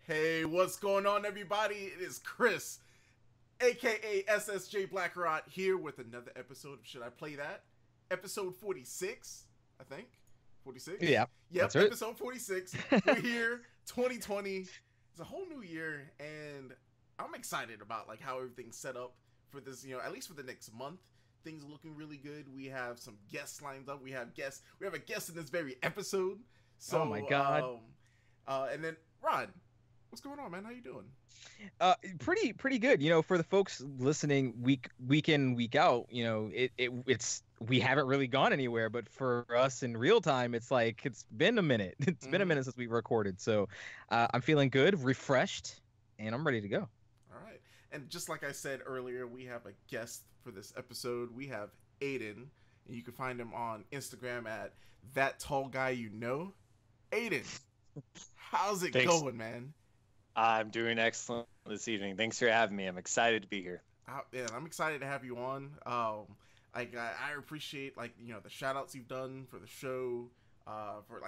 Hey, what's going on, everybody? It is Chris, aka SSJ Blackrot, here with another episode of Should I Play That? Episode 46, I think. 46? Yeah. Yep, that's right. episode 46. We're here, 2020. It's a whole new year, and I'm excited about like how everything's set up for this, at least for the next month. Things are looking really good. We have some guests lined up. We have a guest in this very episode. So, Oh my God. And then Rod, what's going on, man? How you doing? Pretty good. For the folks listening week in, week out, it's we haven't really gone anywhere, but for us in real time, it's like it's been a minute. It's been a minute since we recorded. So I'm feeling good, refreshed, and I'm ready to go. All right. And just like I said earlier, we have a guest for this episode. We have Aiden, and you can find him on Instagram at that tall guy you know. Aiden, how's it going, man? I'm doing excellent this evening. Thanks for having me. I'm excited to be here. Yeah, I'm excited to have you on. I appreciate the shout outs you've done for the show, for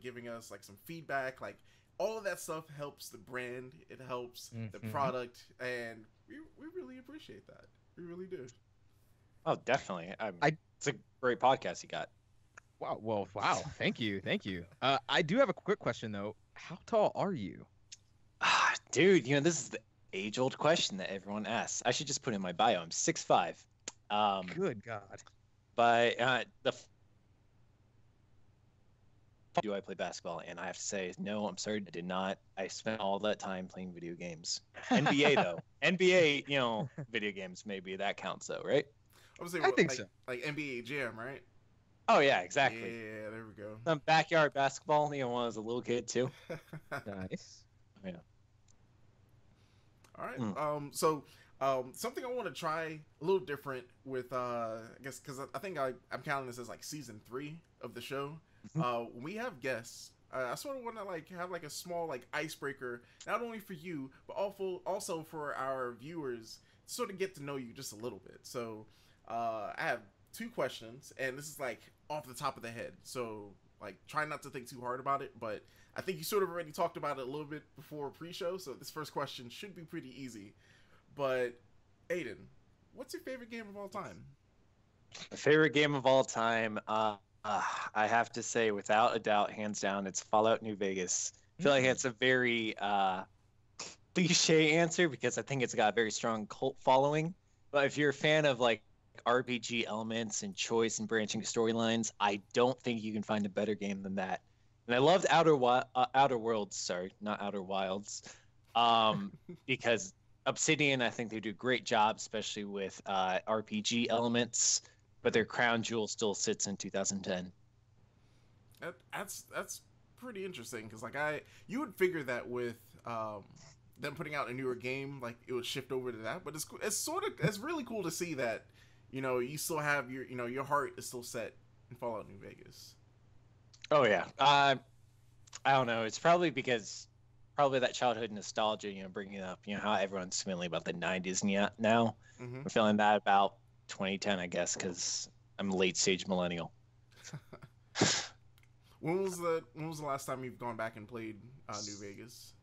giving us like some feedback. Like all of that stuff helps the brand. It helps the product, and we really appreciate that. We really do. Oh, definitely. It's a great podcast you got. Wow. Well, wow. Thank you. I do have a quick question though. How tall are you? Dude, this is the age-old question that everyone asks. I should just put in my bio. I'm 6'5". Good God. But do I play basketball? And I have to say, no, I'm sorry, I did not. I spent all that time playing video games. NBA, though. NBA, video games, maybe that counts, though, right? I think so. Like NBA Jam, right? Oh, yeah, exactly. Yeah, there we go. Some backyard basketball, when I was a little kid, too. Nice. Yeah. All right. So something I want to try a little different with, I guess, because I think I'm counting this as like season 3 of the show. When we have guests, I sort of want to have a small icebreaker, not only for you but also for our viewers, to sort of get to know you just a little bit. So I have 2 questions, and this is off the top of the head. So try not to think too hard about it, but I think you sort of already talked about it a little bit before pre-show, so this first question should be pretty easy. But Aiden, what's your favorite game of all time? My favorite game of all time, I have to say, without a doubt, hands down, it's Fallout New Vegas. I feel like it's a very cliche answer because I think it's got a very strong cult following. But if you're a fan of RPG elements and choice and branching storylines, I don't think you can find a better game than that. And I loved Outer Worlds, sorry, not Outer Wilds, because Obsidian, I think they do a great job, especially with RPG elements, but their crown jewel still sits in 2010. That's pretty interesting, because you would figure that with them putting out a newer game, it would shift over to that. But it's really cool to see that you still have your heart is still set in Fallout New Vegas. Oh yeah, I don't know. It's probably because that childhood nostalgia, bringing up, how everyone's feeling about the 90s now. I'm feeling that about 2010, I guess, because I'm a late stage millennial. When was the last time you've gone back and played New Vegas?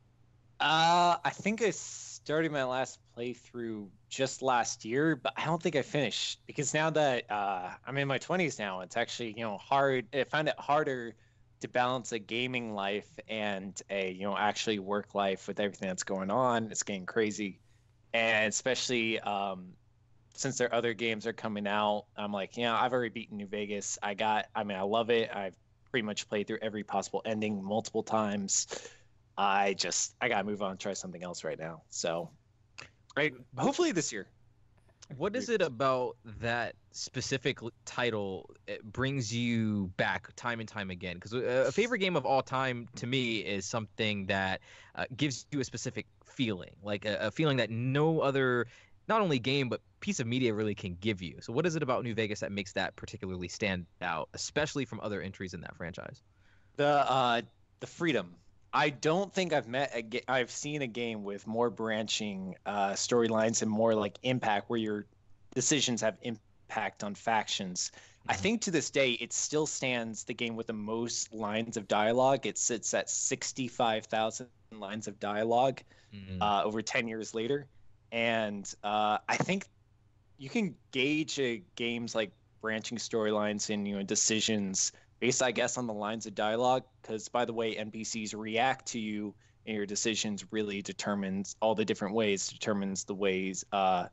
I think I started my last playthrough just last year, but I don't think I finished because now that I'm in my 20s now, it's actually hard. I find it harder to balance a gaming life and a actually work life with everything that's going on. It's getting crazy, and especially since their other games are coming out, I'm like, I've already beaten New Vegas. I love it. I've pretty much played through every possible ending multiple times. I gotta move on and try something else right now. So, hopefully this year. What is it about that specific title it brings you back time and time again? Because a favorite game of all time to me is something that gives you a specific feeling, like a feeling that no other, not only game but piece of media really can give you. So, what is it about New Vegas that makes that particularly stand out, especially from other entries in that franchise? The freedom. I don't think I've seen a game with more branching storylines and more impact, where your decisions have impact on factions. I think to this day it still stands the game with the most lines of dialogue. It sits at 65,000 lines of dialogue over 10 years later. And I think you can gauge a game's like branching storylines and decisions based, I guess, on the lines of dialogue. Because by the way, NPCs react to you and your decisions really determines all the different ways, determines the ways the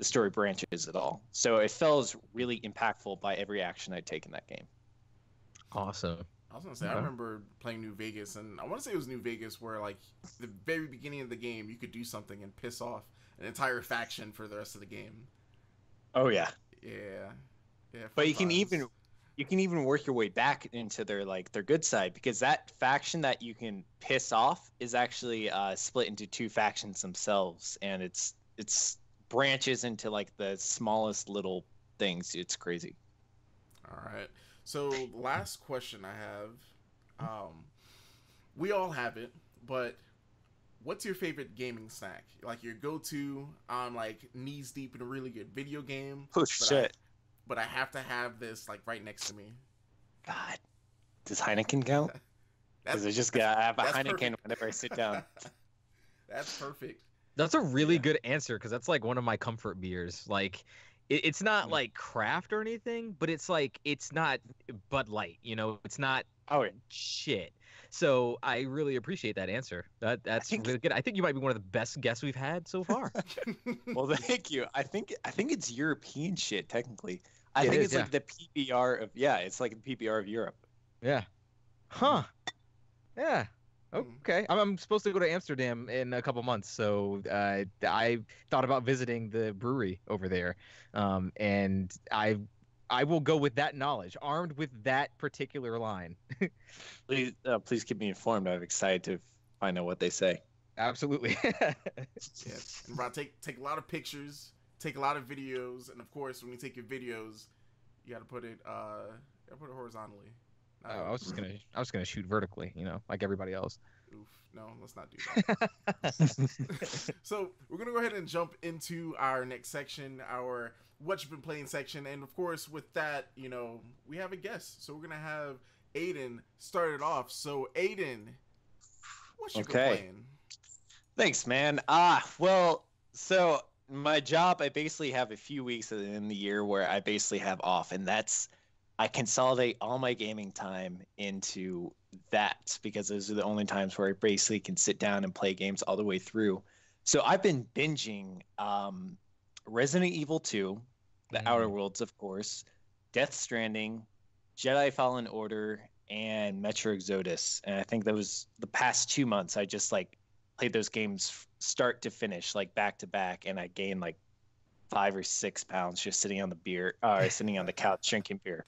story branches at all. So it feels really impactful by every action I take in that game. Awesome. I was gonna say, I remember playing New Vegas, and I want to say it was New Vegas where, like, the very beginning of the game, you could do something and piss off an entire faction for the rest of the game. Oh yeah. Yeah. But you can even work your way back into their good side, because that faction that you can piss off is actually split into two factions themselves, and it's branches into like the smallest little things. It's crazy. All right. So last question I have, we all have it, but what's your favorite gaming snack? Like your go-to? I'm like knees deep in a really good video game. Oh shit! But I have to have this like right next to me. God, does Heineken count? Because I have a Heineken perfect. Whenever I sit down. That's perfect. That's a really good answer, because that's like one of my comfort beers. Like, it's not like craft or anything, but it's like, it's not Bud Light, it's not shit. So I really appreciate that answer. That's really good. I think you might be one of the best guests we've had so far. Well, thank you. I think it's European shit technically. I think it's like the PBR of it's like the PBR of Europe. Yeah. Huh. Yeah. Okay. I'm supposed to go to Amsterdam in a couple months, so I thought about visiting the brewery over there, and I will go with that knowledge, armed with that particular line. Please keep me informed. I'm excited to find out what they say. Absolutely. Yeah. And Rob, take a lot of pictures, take a lot of videos, and of course, when you take your videos, you got to put it horizontally. I was gonna shoot vertically, like everybody else. Oof, no, let's not do that. So we're gonna go ahead and jump into our next section, our what you've been playing section, and of course with that, we have a guest, so we're gonna have Aiden start it off. So Aiden, what you been playing? Thanks, man. Well, so my job, I basically have a few weeks in the year where I basically have off, and I consolidate all my gaming time into that, because those are the only times where I basically can sit down and play games all the way through. So I've been binging Resident Evil 2, The Outer Worlds, of course, Death Stranding, Jedi Fallen Order, and Metro Exodus. And I think that was the past 2 months. I just played those games start to finish, back to back, and I gained 5 or 6 pounds just sitting on the couch drinking beer.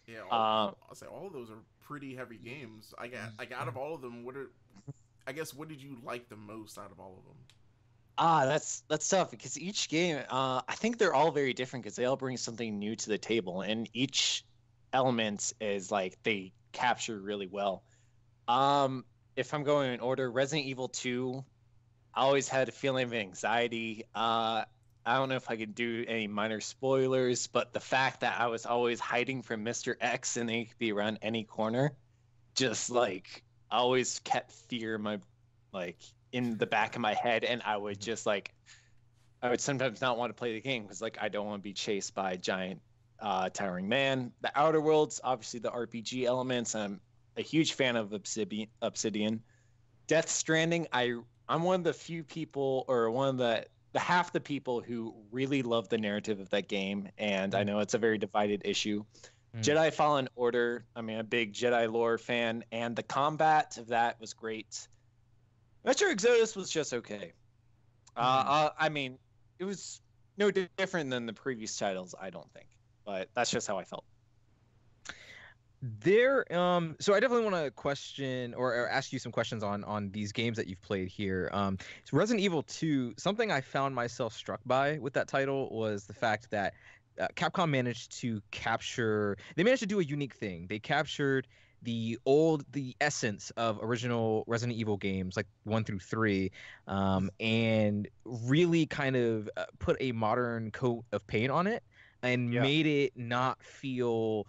Yeah, I'll say all of those are pretty heavy games. I got out of all of them, what did you like the most out of all of them? That's tough, because each game, I think they're all very different, because they all bring something new to the table, and each element is they capture really well. If I'm going in order, Resident Evil 2, I always had a feeling of anxiety. I don't know if I could do any minor spoilers, but the fact that I was always hiding from Mr. X and he could be around any corner, just always kept fear in the back of my head, and I would just I would sometimes not want to play the game because I don't want to be chased by a giant towering man. The Outer Worlds, obviously the RPG elements. I'm a huge fan of Obsidian. Death Stranding, I'm one of the few people, or one of the half the people who really love the narrative of that game, and I know it's a very divided issue. Jedi Fallen Order, I'm a big Jedi lore fan, and the combat of that was great. Metro Exodus was just okay. It was no different than the previous titles, I don't think, but that's just how I felt. So I definitely want to question or ask you some questions on these games that you've played here. So Resident Evil 2, something I found myself struck by with that title was the fact that Capcom managed to do a unique thing. They captured the essence of original Resident Evil games, 1 through 3, and really kind of put a modern coat of paint on it, and made it not feel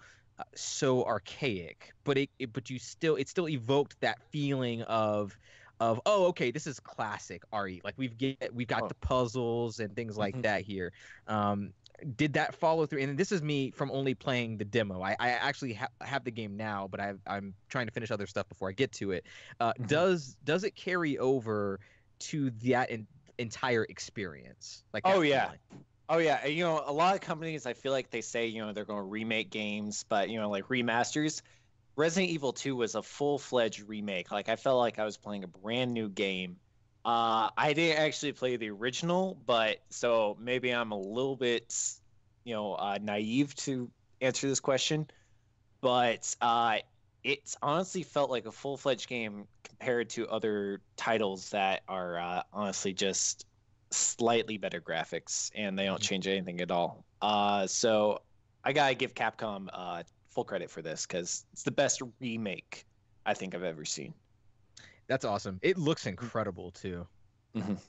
so archaic, but it still evoked that feeling of oh, okay, this is classic RE. Like we've got the puzzles and things like that here. Did that follow through? And this is me from only playing the demo. I actually have the game now, but I'm trying to finish other stuff before I get to it. Does it carry over to that entire experience? Like that feeling? Oh yeah, you know, a lot of companies, I feel like they say, you know, they're going to remake games, but you know, like remasters. Resident Evil 2 was a full-fledged remake. Like I felt like I was playing a brand new game. I didn't actually play the original, but so maybe I'm a little bit, you know, naive to answer this question. But it's honestly felt like a full-fledged game compared to other titles that are honestly just slightly better graphics and they don't change anything at all. So I gotta give Capcom full credit for this because it's the best remake I think I've ever seen. That's awesome. It looks incredible too.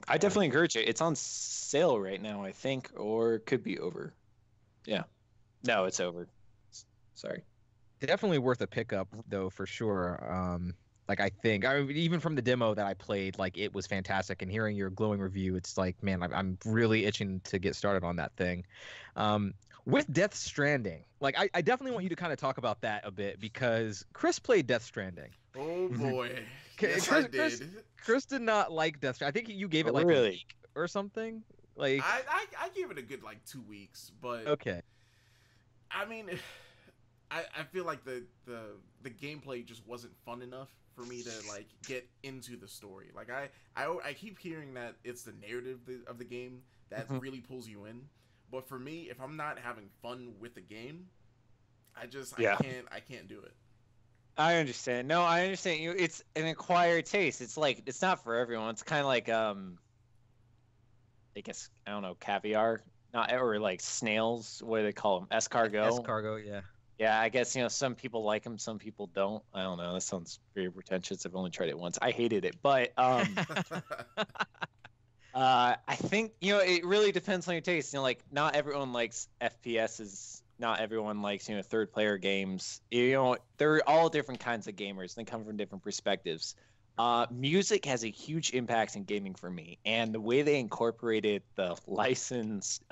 I definitely encourage it. It's on sale right now, I think, or it could be over. Yeah. No, it's over. Sorry. Definitely worth a pickup though, for sure. Like I mean, even from the demo that I played, like it was fantastic. And hearing your glowing review, it's like, man, I'm really itching to get started on that thing. With Death Stranding, like I definitely want you to kind of talk about that a bit because Chris played Death Stranding. Oh boy, yes, I did. Chris did not like Death Stranding. I think you gave it like a week or something. Like I gave it a good like 2 weeks, but okay. I mean, I feel like the gameplay just wasn't fun enough for me to like get into the story. Like I keep hearing that it's the narrative of the game that really pulls you in. But for me, if I'm not having fun with the game, I can't do it. I understand. No, I understand you. It's an acquired taste. It's like it's not for everyone. It's kind of like I guess I don't know, caviar, not or like snails. What do they call them? Escargot. Escargot, yeah. Yeah, I guess, you know, some people like them, some people don't. I don't know. That sounds very pretentious. I've only tried it once. I hated it, but I think, you know, it really depends on your taste. You know, like not everyone likes FPSs. Not everyone likes, you know, third player games. You know, they're all different kinds of gamers. They come from different perspectives. Music has a huge impact in gaming for me, and the way they incorporated the licensed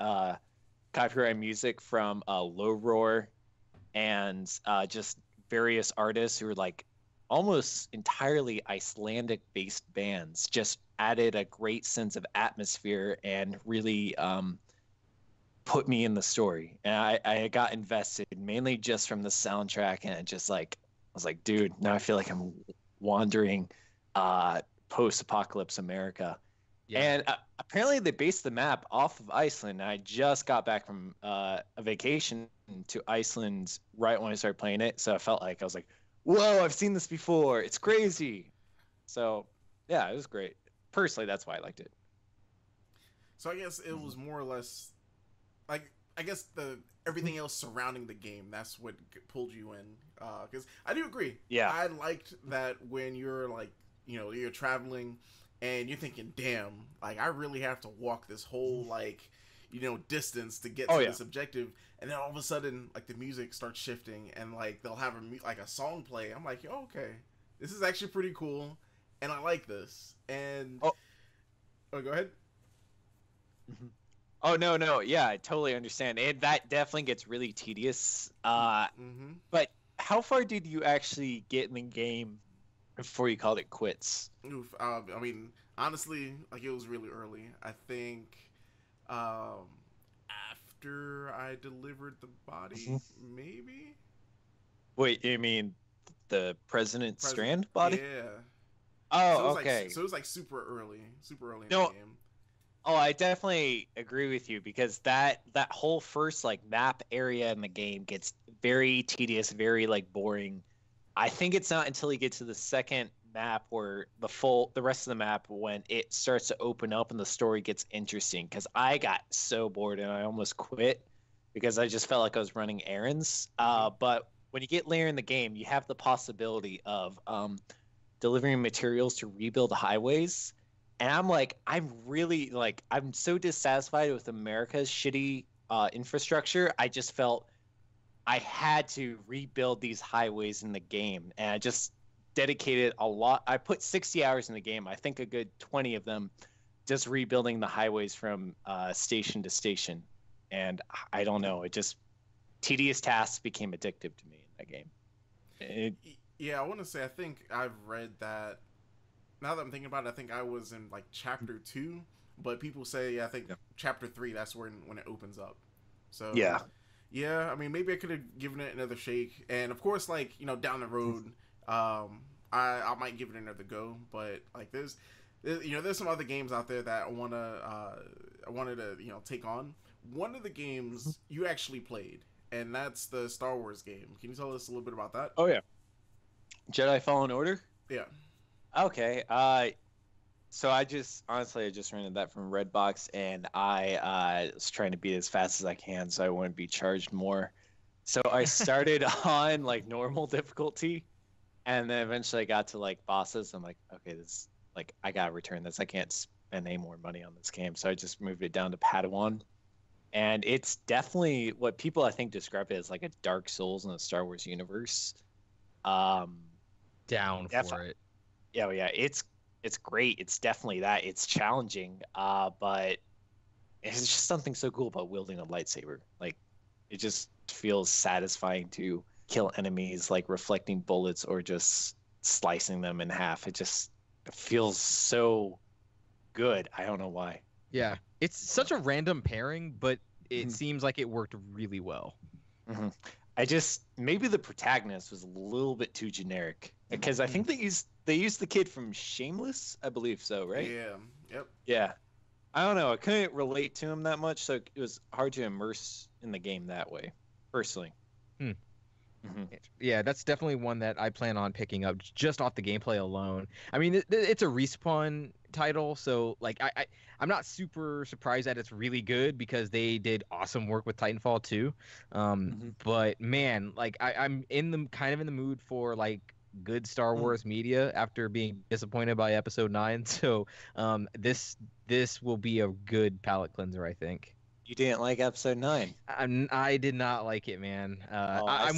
copyright music from Low Roar and just various artists who are like almost entirely Icelandic-based bands just added a great sense of atmosphere and really put me in the story. And I got invested mainly just from the soundtrack, and it just like I was like, dude, now I feel like I'm wandering post-apocalypse America. Yeah. And apparently they based the map off of Iceland. I just got back from a vacation to Iceland right when I started playing it, so I felt like I was like, whoa, I've seen this before. It's crazy. So yeah, it was great. Personally, that's why I liked it. So I guess it was more or less like, I guess everything else surrounding the game, that's what pulled you in. Because I do agree. Yeah. I liked that when you're like, you know, you're traveling and you're thinking, damn, like I really have to walk this whole like, you know, distance to get to this objective. And then all of a sudden, like the music starts shifting and like they'll have a song play. I'm like, oh, okay, this is actually pretty cool. And I like this. And oh, go ahead. Oh, no. Yeah, I totally understand. And that definitely gets really tedious. But how far did you actually get in the game before you called it quits? Oof, I mean, honestly, like it was really early. I think after I delivered the body, maybe? Wait, you mean the President Strand body? Yeah. Oh, so okay. So it was like super early in the game. Oh, I definitely agree with you because that whole first like map area in the game gets very tedious, very like boring. I think it's not until you get to the second map where the rest of the map when it starts to open up and the story gets interesting, because I got so bored and I almost quit because I just felt like I was running errands. But when you get later in the game, you have the possibility of delivering materials to rebuild highways. And I'm like, I'm so dissatisfied with America's shitty infrastructure. I just felt I had to rebuild these highways in the game, and I just dedicated a lot. I put 60 hours in the game. I think a good 20 of them just rebuilding the highways from station to station. And I don't know, it just tedious tasks became addictive to me in that game. Yeah, I want to say I think I've read that. Now that I'm thinking about it, I think I was in like chapter 2, but people say I think chapter 3. That's when it opens up. So yeah. I mean, maybe I could have given it another shake, and of course, like down the road, I might give it another go. But like there's some other games out there that I wanted to take on. One of the games you actually played, and that's the Star Wars game. Can you tell us a little bit about that? Oh yeah, Jedi Fallen Order. Yeah. Okay. So I just rented that from Redbox, and I was trying to beat it as fast as I can, so I wouldn't be charged more. So I started on like normal difficulty, and then eventually I got to like bosses. I'm like, okay, this like I gotta return this. I can't spend any more money on this game, so I just moved it down to Padawan. And it's definitely what people I think describe it as like a Dark Souls in the Star Wars universe. Down for it. Yeah, it's great. It's definitely that. It's challenging, but it's just something so cool about wielding a lightsaber. Like, it just feels satisfying to kill enemies, like reflecting bullets or just slicing them in half. It feels so good. I don't know why. Yeah, it's such a random pairing, but it seems like it worked really well. Mm-hmm. Maybe the protagonist was a little bit too generic, because I think they used the kid from Shameless, I believe so, right? Yeah. Yep. Yeah. I don't know. I couldn't relate to him that much, so it was hard to immerse in the game that way, personally. Yeah, that's definitely one that I plan on picking up just off the gameplay alone. I mean, it's a Respawn title, so like I'm not super surprised that it's really good because they did awesome work with Titanfall 2. But man, like I'm kind of in the mood for like good Star Wars media after being disappointed by Episode 9. So this will be a good palate cleanser, I think. You didn't like Episode 9? I did not like it, man. I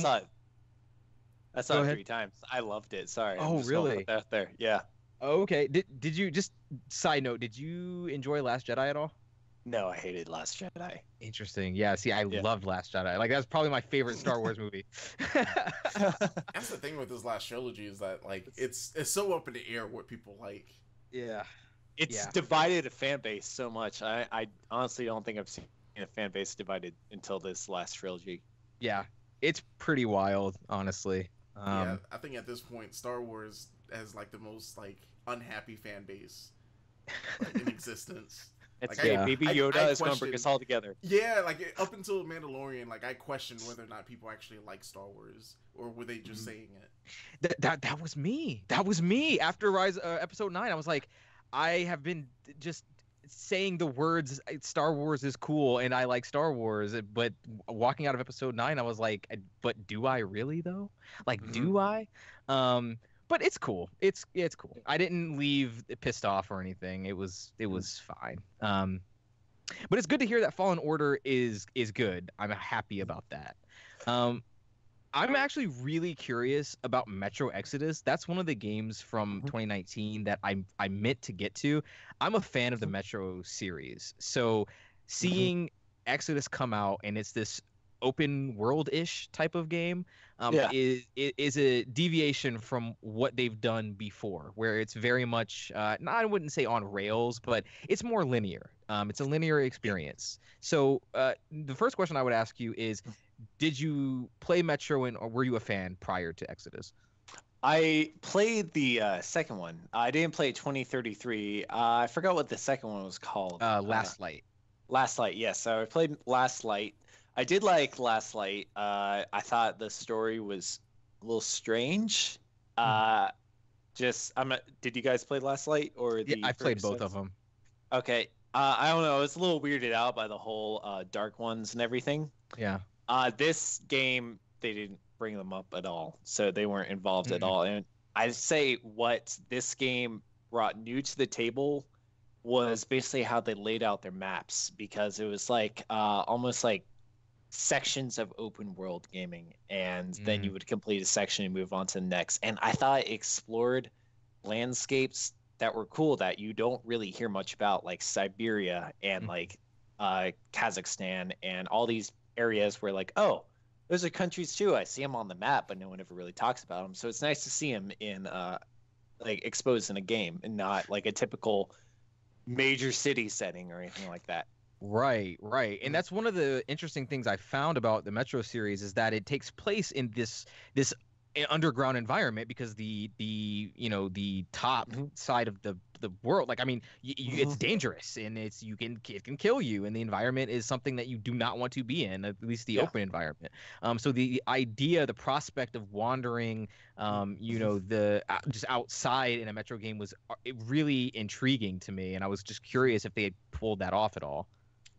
saw it 3 times. I loved it. Sorry. Oh, really? Put that there. Yeah. Oh, okay. Did you, just side note, did you enjoy Last Jedi at all? No, I hated Last Jedi. Interesting. Yeah. See, I loved Last Jedi. Like that's probably my favorite Star Wars movie. That's the thing with this last trilogy is that like it's so up in the air what people like. Yeah. It's divided a fan base so much. I honestly don't think I've seen a fan base divided until this last trilogy. Yeah. It's pretty wild, honestly. Yeah, I think at this point, Star Wars has like the most like unhappy fan base in existence. It's like, Baby Yoda is going to bring us all together. Yeah, like up until Mandalorian, like I questioned whether or not people actually like Star Wars or were they just saying it. That was me. That was me after Rise Episode 9. I was like, I have been just saying the words Star Wars is cool and I like Star Wars, but walking out of Episode 9 I was like, but do I really though? Like do I? But it's cool. It's cool. I didn't leave pissed off or anything. It was fine. But it's good to hear that Fallen Order is good. I'm happy about that. I'm actually really curious about Metro Exodus. That's one of the games from 2019 that I meant to get to. I'm a fan of the Metro series. So seeing Exodus come out and it's this open world-ish type of game is a deviation from what they've done before, where it's very much I wouldn't say on rails, but it's more linear. It's a linear experience. So the first question I would ask you is, did you play Metro or were you a fan prior to Exodus? I played the second one. I didn't play 2033. I forgot what the second one was called. Last Light. Last Light, yes. So I played Last Light. I did like Last Light. I thought the story was a little strange. Did you guys play Last Light or the? Yeah, I played both of them. Okay. I don't know. I was a little weirded out by the whole Dark Ones and everything. Yeah. This game, they didn't bring them up at all, so they weren't involved at all. And I'd say what this game brought new to the table was basically how they laid out their maps, because it was like almost like sections of open world gaming, and then you would complete a section and move on to the next. And I thought it explored landscapes that were cool that you don't really hear much about, like Siberia and like Kazakhstan and all these areas where like, oh, those are countries too. I see them on the map, but no one ever really talks about them. So it's nice to see them in like exposed in a game and not like a typical major city setting or anything like that. Right. And that's one of the interesting things I found about the Metro series is that it takes place in this underground environment, because the top side of the world, like, I mean, it's dangerous, and it can kill you, and the environment is something that you do not want to be in, at least the open environment. So the idea, the prospect of wandering just outside in a Metro game was really intriguing to me, and I was just curious if they had pulled that off at all.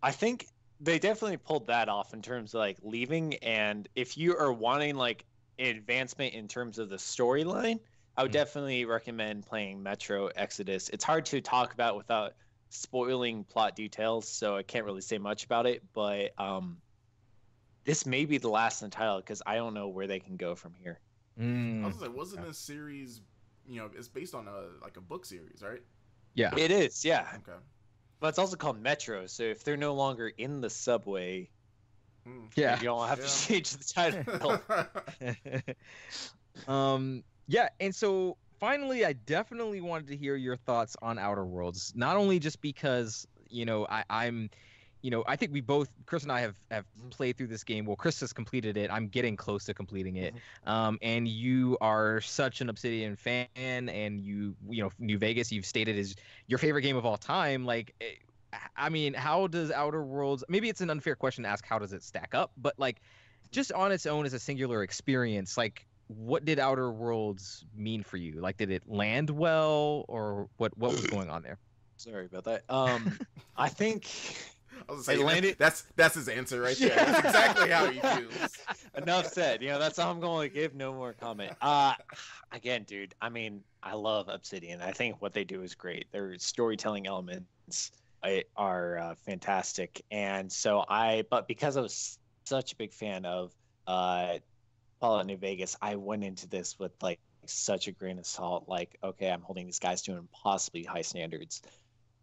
I think they definitely pulled that off in terms of like leaving, and if you are wanting like advancement in terms of the storyline, I would definitely recommend playing Metro Exodus. It's hard to talk about without spoiling plot details, so I can't really say much about it, but this may be the last in the title, because I don't know where they can go from here. I was like, wasn't this series, it's based on a book series, right? Yeah, it is. Yeah. Okay. But it's also called Metro, so if they're no longer in the subway, you don't have to change the title. And so finally, I definitely wanted to hear your thoughts on Outer Worlds, not only just because I think we both, Chris and I, have played through this game. Well, Chris has completed it. I'm getting close to completing it. And you are such an Obsidian fan, and New Vegas, you've stated, is your favorite game of all time. Like, I mean, how does Outer Worlds, maybe it's an unfair question to ask, how does it stack up? But like, just on its own as a singular experience, like, what did Outer Worlds mean for you? Like, did it land well, or what was going on there? Sorry about that. I think I was saying, landed. That's his answer right there. That's exactly how he feels. Enough said. That's all I'm going to give. No more comment. Again, dude, I mean, I love Obsidian. I think what they do is great. Their storytelling elements are fantastic. And so but because I was such a big fan of Fallout New Vegas, I went into this with like such a grain of salt. Like, okay, I'm holding these guys to impossibly high standards.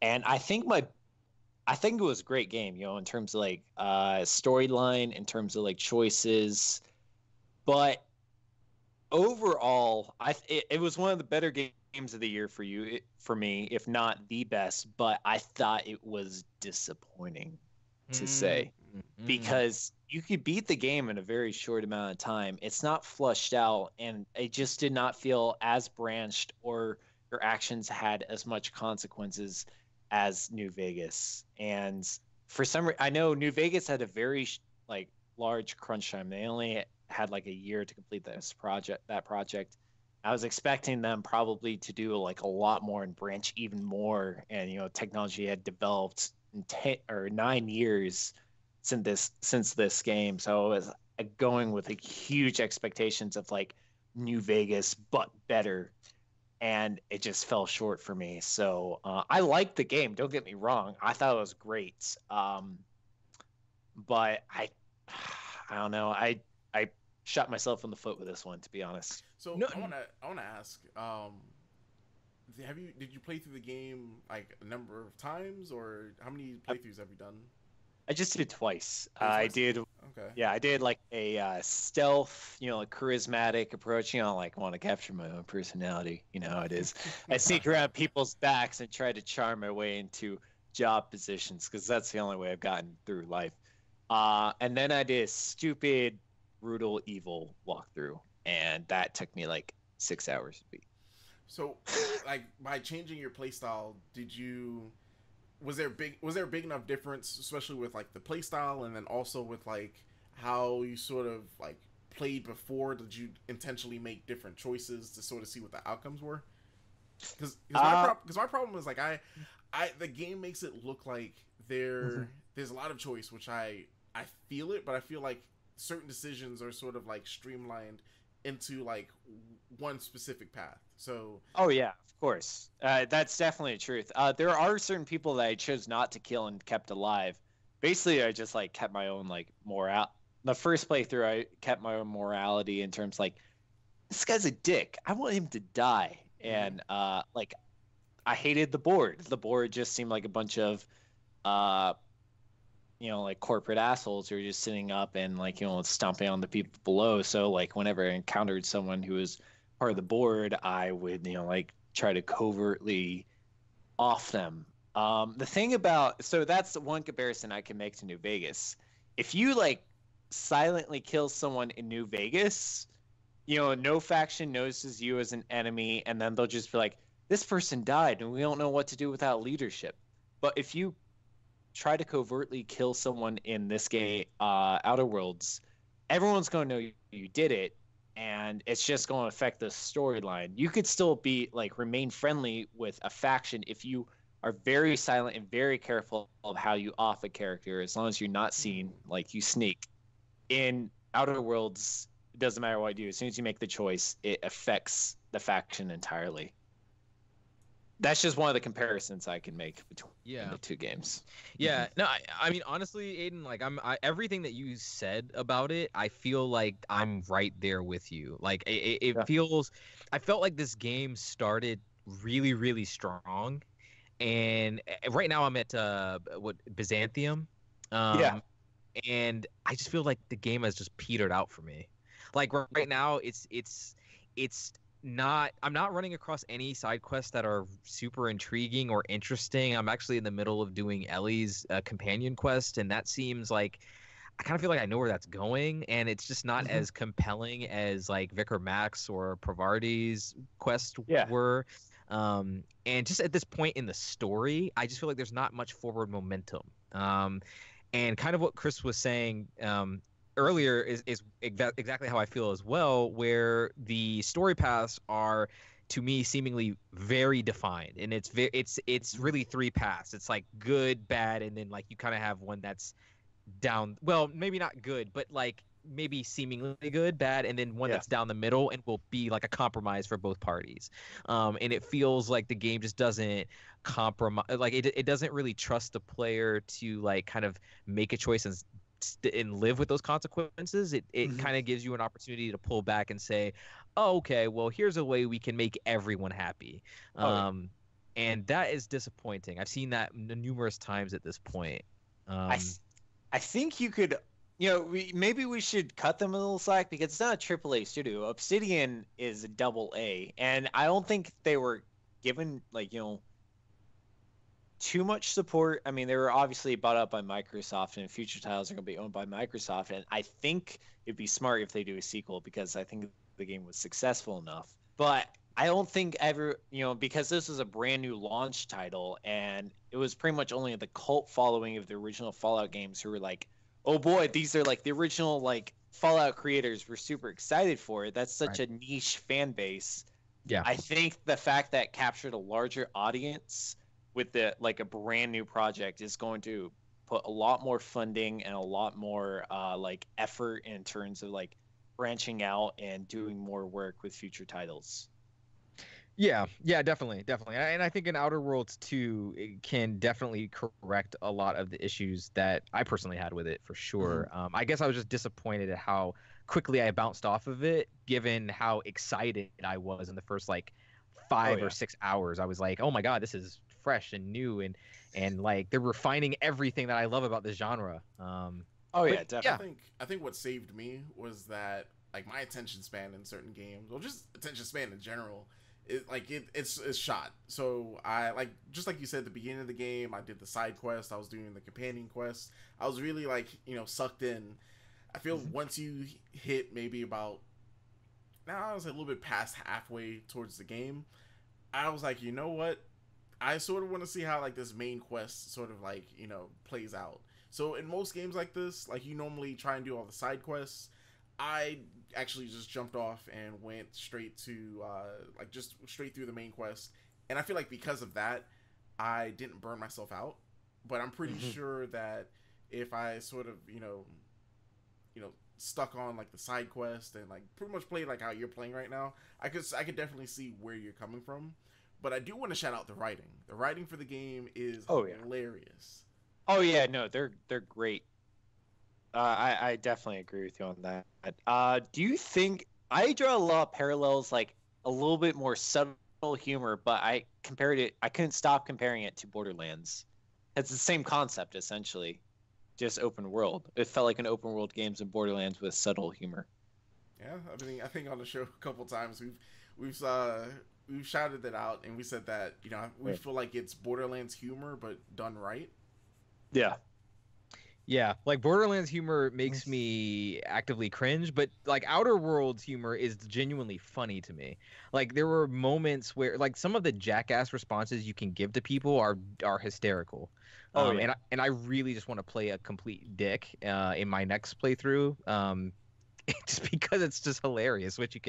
And I think it was a great game, in terms of like storyline, in terms of like choices, but overall, it was one of the better games of the year for me, if not the best. But I thought it was disappointing to say, because you could beat the game in a very short amount of time. It's not flushed out, and it just did not feel as branched, or your actions had as much consequences as New Vegas. And for some reason, I know New Vegas had a very like large crunch time. They only had like a year to complete that project. I was expecting them probably to do like a lot more and branch even more. And technology had developed in 10 or 9 years since this game. So I was going with like huge expectations of like New Vegas, but better. And it just fell short for me. So I liked the game. Don't get me wrong. I thought it was great. But I don't know. I shot myself in the foot with this one, to be honest. So I wanna ask. Did you play through the game like a number of times, or how many playthroughs have you done? I just did twice. I did. Okay. Yeah, I did like a stealth, like charismatic approach. Like want to capture my own personality. You know how it is. I sneak around people's backs and try to charm my way into job positions, because that's the only way I've gotten through life. And then I did a stupid, brutal, evil walkthrough, and that took me like 6 hours to beat. So, like, by changing your playstyle, was there a big enough difference, especially with like the playstyle, and then also with like how you sort of like played before? Did you intentionally make different choices to sort of see what the outcomes were? Because my problem is like the game makes it look like there's a lot of choice, which I feel it, but I feel like certain decisions are sort of like streamlined into like one specific path. So oh yeah, of course, that's definitely the truth. There are certain people that I chose not to kill and kept alive. Basically, I just like kept my own like the first playthrough, I kept my own morality in terms like, this guy's a dick. I want him to die. And like, I hated the board. The board just seemed like a bunch of, like corporate assholes who are just sitting up and like, stomping on the people below. So like, whenever I encountered someone who was part of the board, I would, like try to covertly off them. The thing about, so that's the one comparison I can make to New Vegas. If you like silently kill someone in New Vegas, no faction notices you as an enemy, and then they'll just be like, this person died and we don't know what to do without leadership. But if you try to covertly kill someone in this game, Outer Worlds, everyone's going to know you did it, and it's just going to affect the storyline. You could still be like remain friendly with a faction if you are very silent and very careful of how you off a character, as long as you're not seen, like you sneak. In Outer Worlds, it doesn't matter what you do. As soon as you make the choice, it affects the faction entirely. That's just one of the comparisons I can make between the two games. Yeah, no, I mean, honestly, Aiden, like everything that you said about it, I feel like I'm right there with you. Like it feels, I felt like this game started really, really strong, and right now I'm at Byzantium, and I just feel like the game has just petered out for me. Like right now, it's not, I'm not running across any side quests that are super intriguing or interesting. I'm actually in the middle of doing Ellie's companion quest, and that seems like, I kind of feel like I know where that's going, and it's just not as compelling as like Vicar Max or Pravarti's quest were. And just at this point in the story, I just feel like there's not much forward momentum. And kind of what Chris was saying earlier is exactly how I feel as well, where the story paths are, to me, seemingly very defined, and it's really three paths. It's like good, bad, and then like you kind of have one that's down, well, maybe not good, but like maybe seemingly good, bad, and then one that's down the middle and will be like a compromise for both parties. And it feels like the game just doesn't compromise, like it doesn't really trust the player to like kind of make a choice and live with those consequences. It kind of gives you an opportunity to pull back and say, oh, okay, well, here's a way we can make everyone happy. And that is disappointing. I've seen that numerous times at this point. I think you could, maybe we should cut them a little slack, because it's not a AAA studio. Obsidian is a AA, and I don't think they were given too much support. I mean, they were obviously bought up by Microsoft, and future titles are going to be owned by Microsoft. And I think it'd be smart if they do a sequel, because I think the game was successful enough. But I don't think because this was a brand new launch title, and it was pretty much only the cult following of the original Fallout games who were like, oh boy, these are like the original like Fallout creators. We're super excited for it. That's such a niche fan base. Yeah, I think the fact that it captured a larger audience with the like a brand new project is going to put a lot more funding and a lot more like effort in terms of like branching out and doing more work with future titles. Yeah, definitely. And I think in Outer Worlds 2, it can definitely correct a lot of the issues that I personally had with it, for sure. I guess I was just disappointed at how quickly I bounced off of it, given how excited I was in the first like 5 or 6 hours. I was like, oh my god, this is fresh and new, and like they're refining everything that I love about this genre. Definitely. I think what saved me was that like my attention span in certain games, or just attention span in general, it's shot. So I like, just like you said at the beginning of the game, I did the side quest, I was doing the companion quest, I was really like sucked in. I feel once you hit maybe about, now I was a little bit past halfway towards the game, I was like, you know what, I sort of want to see how like this main quest sort of like plays out. So in most games like this, like you normally try and do all the side quests. I actually just jumped off and went straight to just straight through the main quest, and I feel like because of that I didn't burn myself out. But I'm pretty sure that if I sort of stuck on like the side quest and like pretty much played like how you're playing right now, I could definitely see where you're coming from. But I do want to shout out the writing. The writing for the game is hilarious. Oh yeah, no, they're great. I definitely agree with you on that. Do you think I draw a lot of parallels, like a little bit more subtle humor, but I couldn't stop comparing it to Borderlands. It's the same concept essentially, just open world. It felt like an open world games in Borderlands with subtle humor. Yeah, I think on the show a couple times we've shouted that out, and we said that we feel like it's Borderlands humor but done right. Yeah. Yeah, like Borderlands humor makes me actively cringe, but like Outer Worlds humor is genuinely funny to me. Like there were moments where like some of the jackass responses you can give to people are hysterical. Oh yeah. And I really just want to play a complete dick in my next playthrough. Just because it's just hilarious what you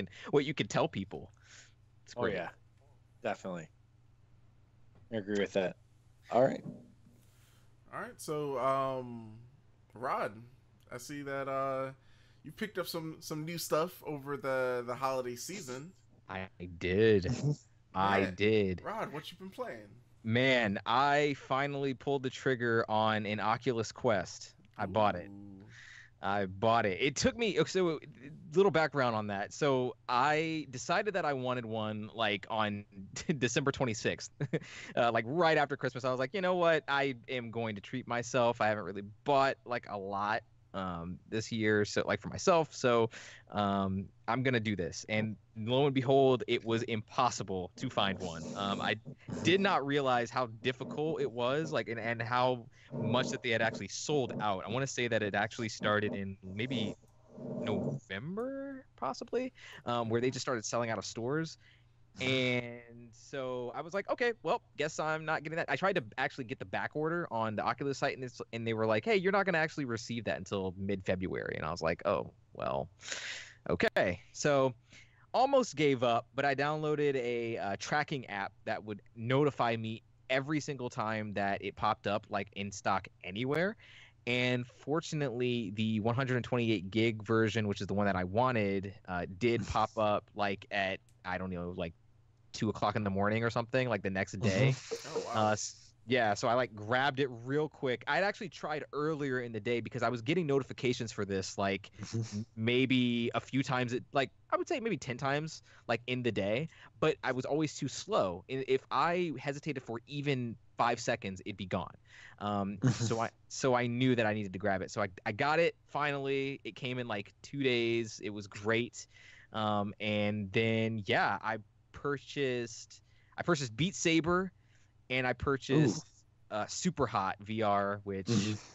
can tell people. It's great. Oh yeah. Definitely. I agree with that. All right. All right, so Rod, I see that you picked up some new stuff over the holiday season. I did. I did. Rod, what you been playing? Man, I finally pulled the trigger on an Oculus Quest. I bought it. It took me, so little background on that. So I decided that I wanted one like on December 26th, like right after Christmas. I was like, you know what? I am going to treat myself. I haven't really bought like a lot this year, so like for myself. So I'm gonna do this. And lo and behold, it was impossible to find one. I did not realize how difficult it was, like and how much that they had actually sold out. I want to say that it actually started in maybe November, possibly, where they just started selling out of stores. And so I was like, okay, well, guess I'm not getting that. I tried to actually get the back order on the Oculus site, and they were like, hey, you're not going to actually receive that until mid-February. And I was like, oh, well, okay. So almost gave up, but I downloaded a tracking app that would notify me every single time that it popped up, like in stock anywhere. And fortunately, the 128 gig version, which is the one that I wanted, did pop up like at, I don't know, like 2:00 in the morning or something, like the next day. Oh, wow. Yeah, so I like grabbed it real quick. I'd actually tried earlier in the day because I was getting notifications for this like maybe a few times, like I would say maybe 10 times like in the day, but I was always too slow. If I hesitated for even 5 seconds, it'd be gone. So I knew that I needed to grab it. So I got it finally. It came in like 2 days. It was great. And then yeah, I purchased Beat Saber, and I purchased Super Hot VR, which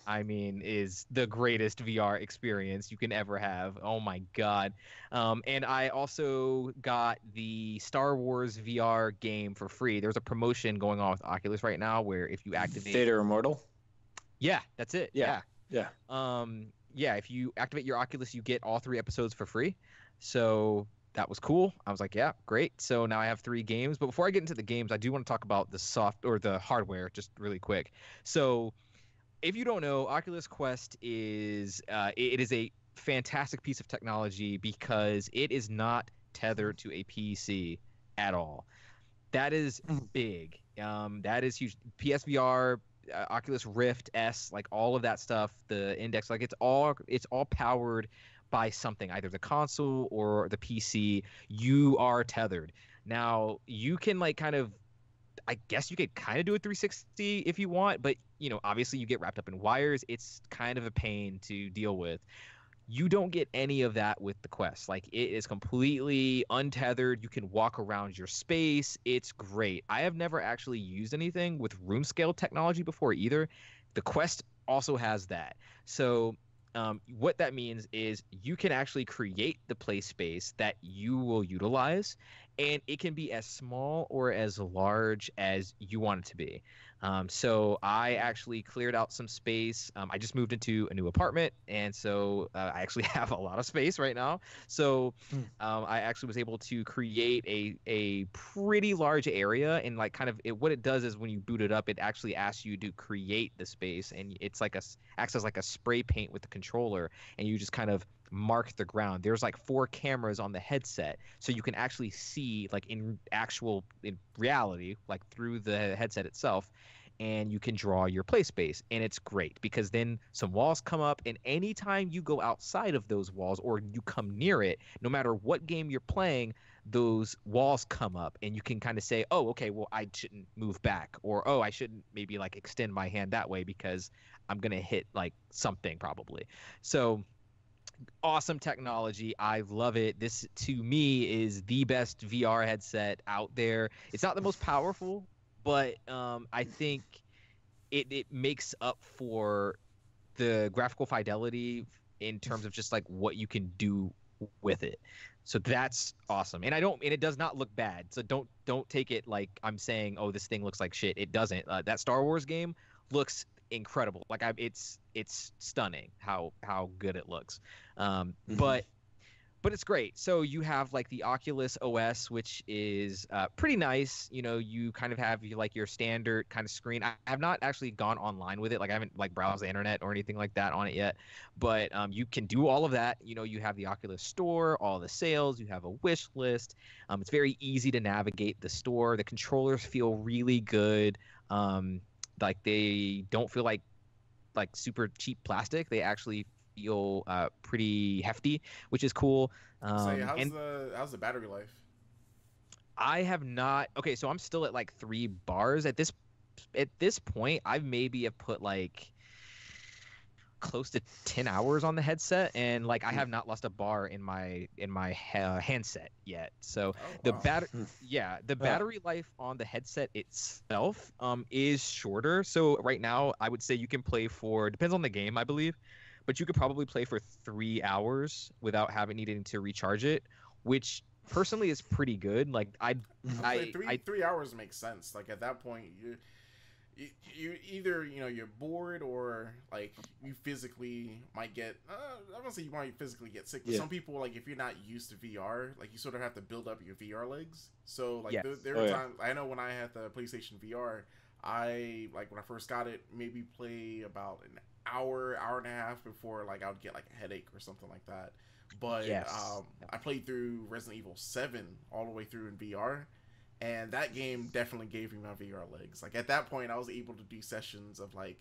I mean is the greatest VR experience you can ever have. Oh my god! And I also got the Star Wars VR game for free. There's a promotion going on with Oculus right now where if you activate Vader Immortal. Yeah, that's it. Yeah. Yeah, if you activate your Oculus, you get all 3 episodes for free. So that was cool. I was like, yeah, great. So now I have 3 games. But before I get into the games, I do want to talk about the hardware just really quick. So if you don't know, Oculus Quest is it is a fantastic piece of technology because it is not tethered to a PC at all. That is big. That is huge. PSVR, Oculus Rift S, like all of that stuff, the Index, like it's all powered by something, either the console or the PC. You are tethered. Now you can like kind of, I guess you could kind of do a 360 if you want, but obviously you get wrapped up in wires. It's kind of a pain to deal with. You don't get any of that with the Quest. Like it is completely untethered. You can walk around your space. It's great. I have never actually used anything with room scale technology before either. The Quest also has that. So what that means is you can actually create the play space that you will utilize, and it can be as small or as large as you want it to be. So I actually cleared out some space. I just moved into a new apartment, and so I actually have a lot of space right now. So I actually was able to create a pretty large area, and like kind of what it does is when you boot it up, it actually asks you to create the space, and it's like acts as like a spray paint with the controller, and you just kind of mark the ground. There's like 4 cameras on the headset, so you can actually see like in reality, like through the headset itself. and you can draw your play space. And it's great because then some walls come up, and anytime you go outside of those walls or you come near it, no matter what game you're playing, those walls come up and you can kind of say, oh, okay, well, I shouldn't move back, or oh, I shouldn't maybe like extend my hand that way because I'm gonna hit like something probably. So awesome technology. I love it. This to me is the best VR headset out there. It's not the most powerful, but I think it makes up for the graphical fidelity in terms of just like what you can do with it. So that's awesome. And it does not look bad. So don't take it like I'm saying, oh, this thing looks like shit. It doesn't. That Star Wars game looks incredible. Like it's stunning how good it looks. But it's great. So you have like the Oculus OS, which is pretty nice. You know, you kind of have like your standard kind of screen. I have not actually gone online with it. Like I haven't like browsed the internet or anything like that on it yet. But you can do all of that. You know, you have the Oculus Store, all the sales. You have a wish list. It's very easy to navigate the store. The controllers feel really good. Like they don't feel like super cheap plastic. They actually feel pretty hefty, which is cool. How's the battery life? I have not. Okay, so I'm still at like 3 bars at this point. I maybe have put like close to 10 hours on the headset, and like I have not lost a bar in my handset yet. So the battery life on the headset itself is shorter. So right now I would say you can play for, depends on the game, I believe, but you could probably play for 3 hours without needing to recharge it, which personally is pretty good. Like three hours makes sense. Like at that point you either, you know, you're bored or like you physically might get I don't say you might physically get sick, but some people, like if you're not used to VR, like you sort of have to build up your VR legs. So like there were times, I know when I had the PlayStation VR, I like when I first got it, maybe play about an hour and a half before like I would get like a headache or something like that. But I played through Resident Evil 7 all the way through in VR, and that game definitely gave me my VR legs. Like at that point I was able to do sessions of like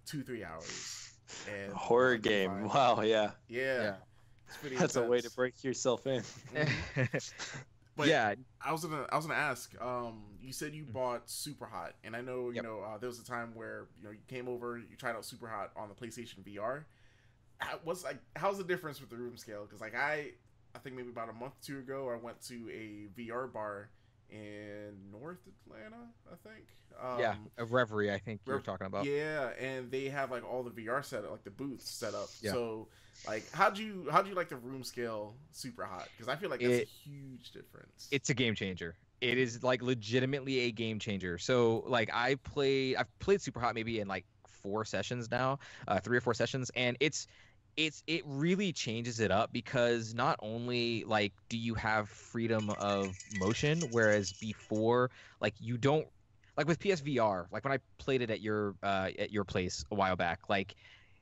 2-3 hours. And a horror game. Fine. Wow, yeah. It's pretty That's intense. A way to break yourself in. But yeah, I was gonna ask. You said you bought Super Hot, and I know you know there was a time where you came over, you tried out Super Hot on the PlayStation VR. How's the difference with the room scale? Because like I think maybe about a month or two ago, I went to a VR bar in North Atlanta, I think. A Reverie, I think you're talking about. Yeah, and they have like all the VR set up, like the booths set up. Yeah. So like how'd you like the room scale Super Hot? Because I feel like that's a huge difference. It's a game changer. It is like legitimately a game changer. So like I've played Super Hot maybe in like 4 sessions now, 3 or 4 sessions, and it really changes it up because not only like do you have freedom of motion, whereas before like you don't, like with PSVR, like when I played it at your place a while back, like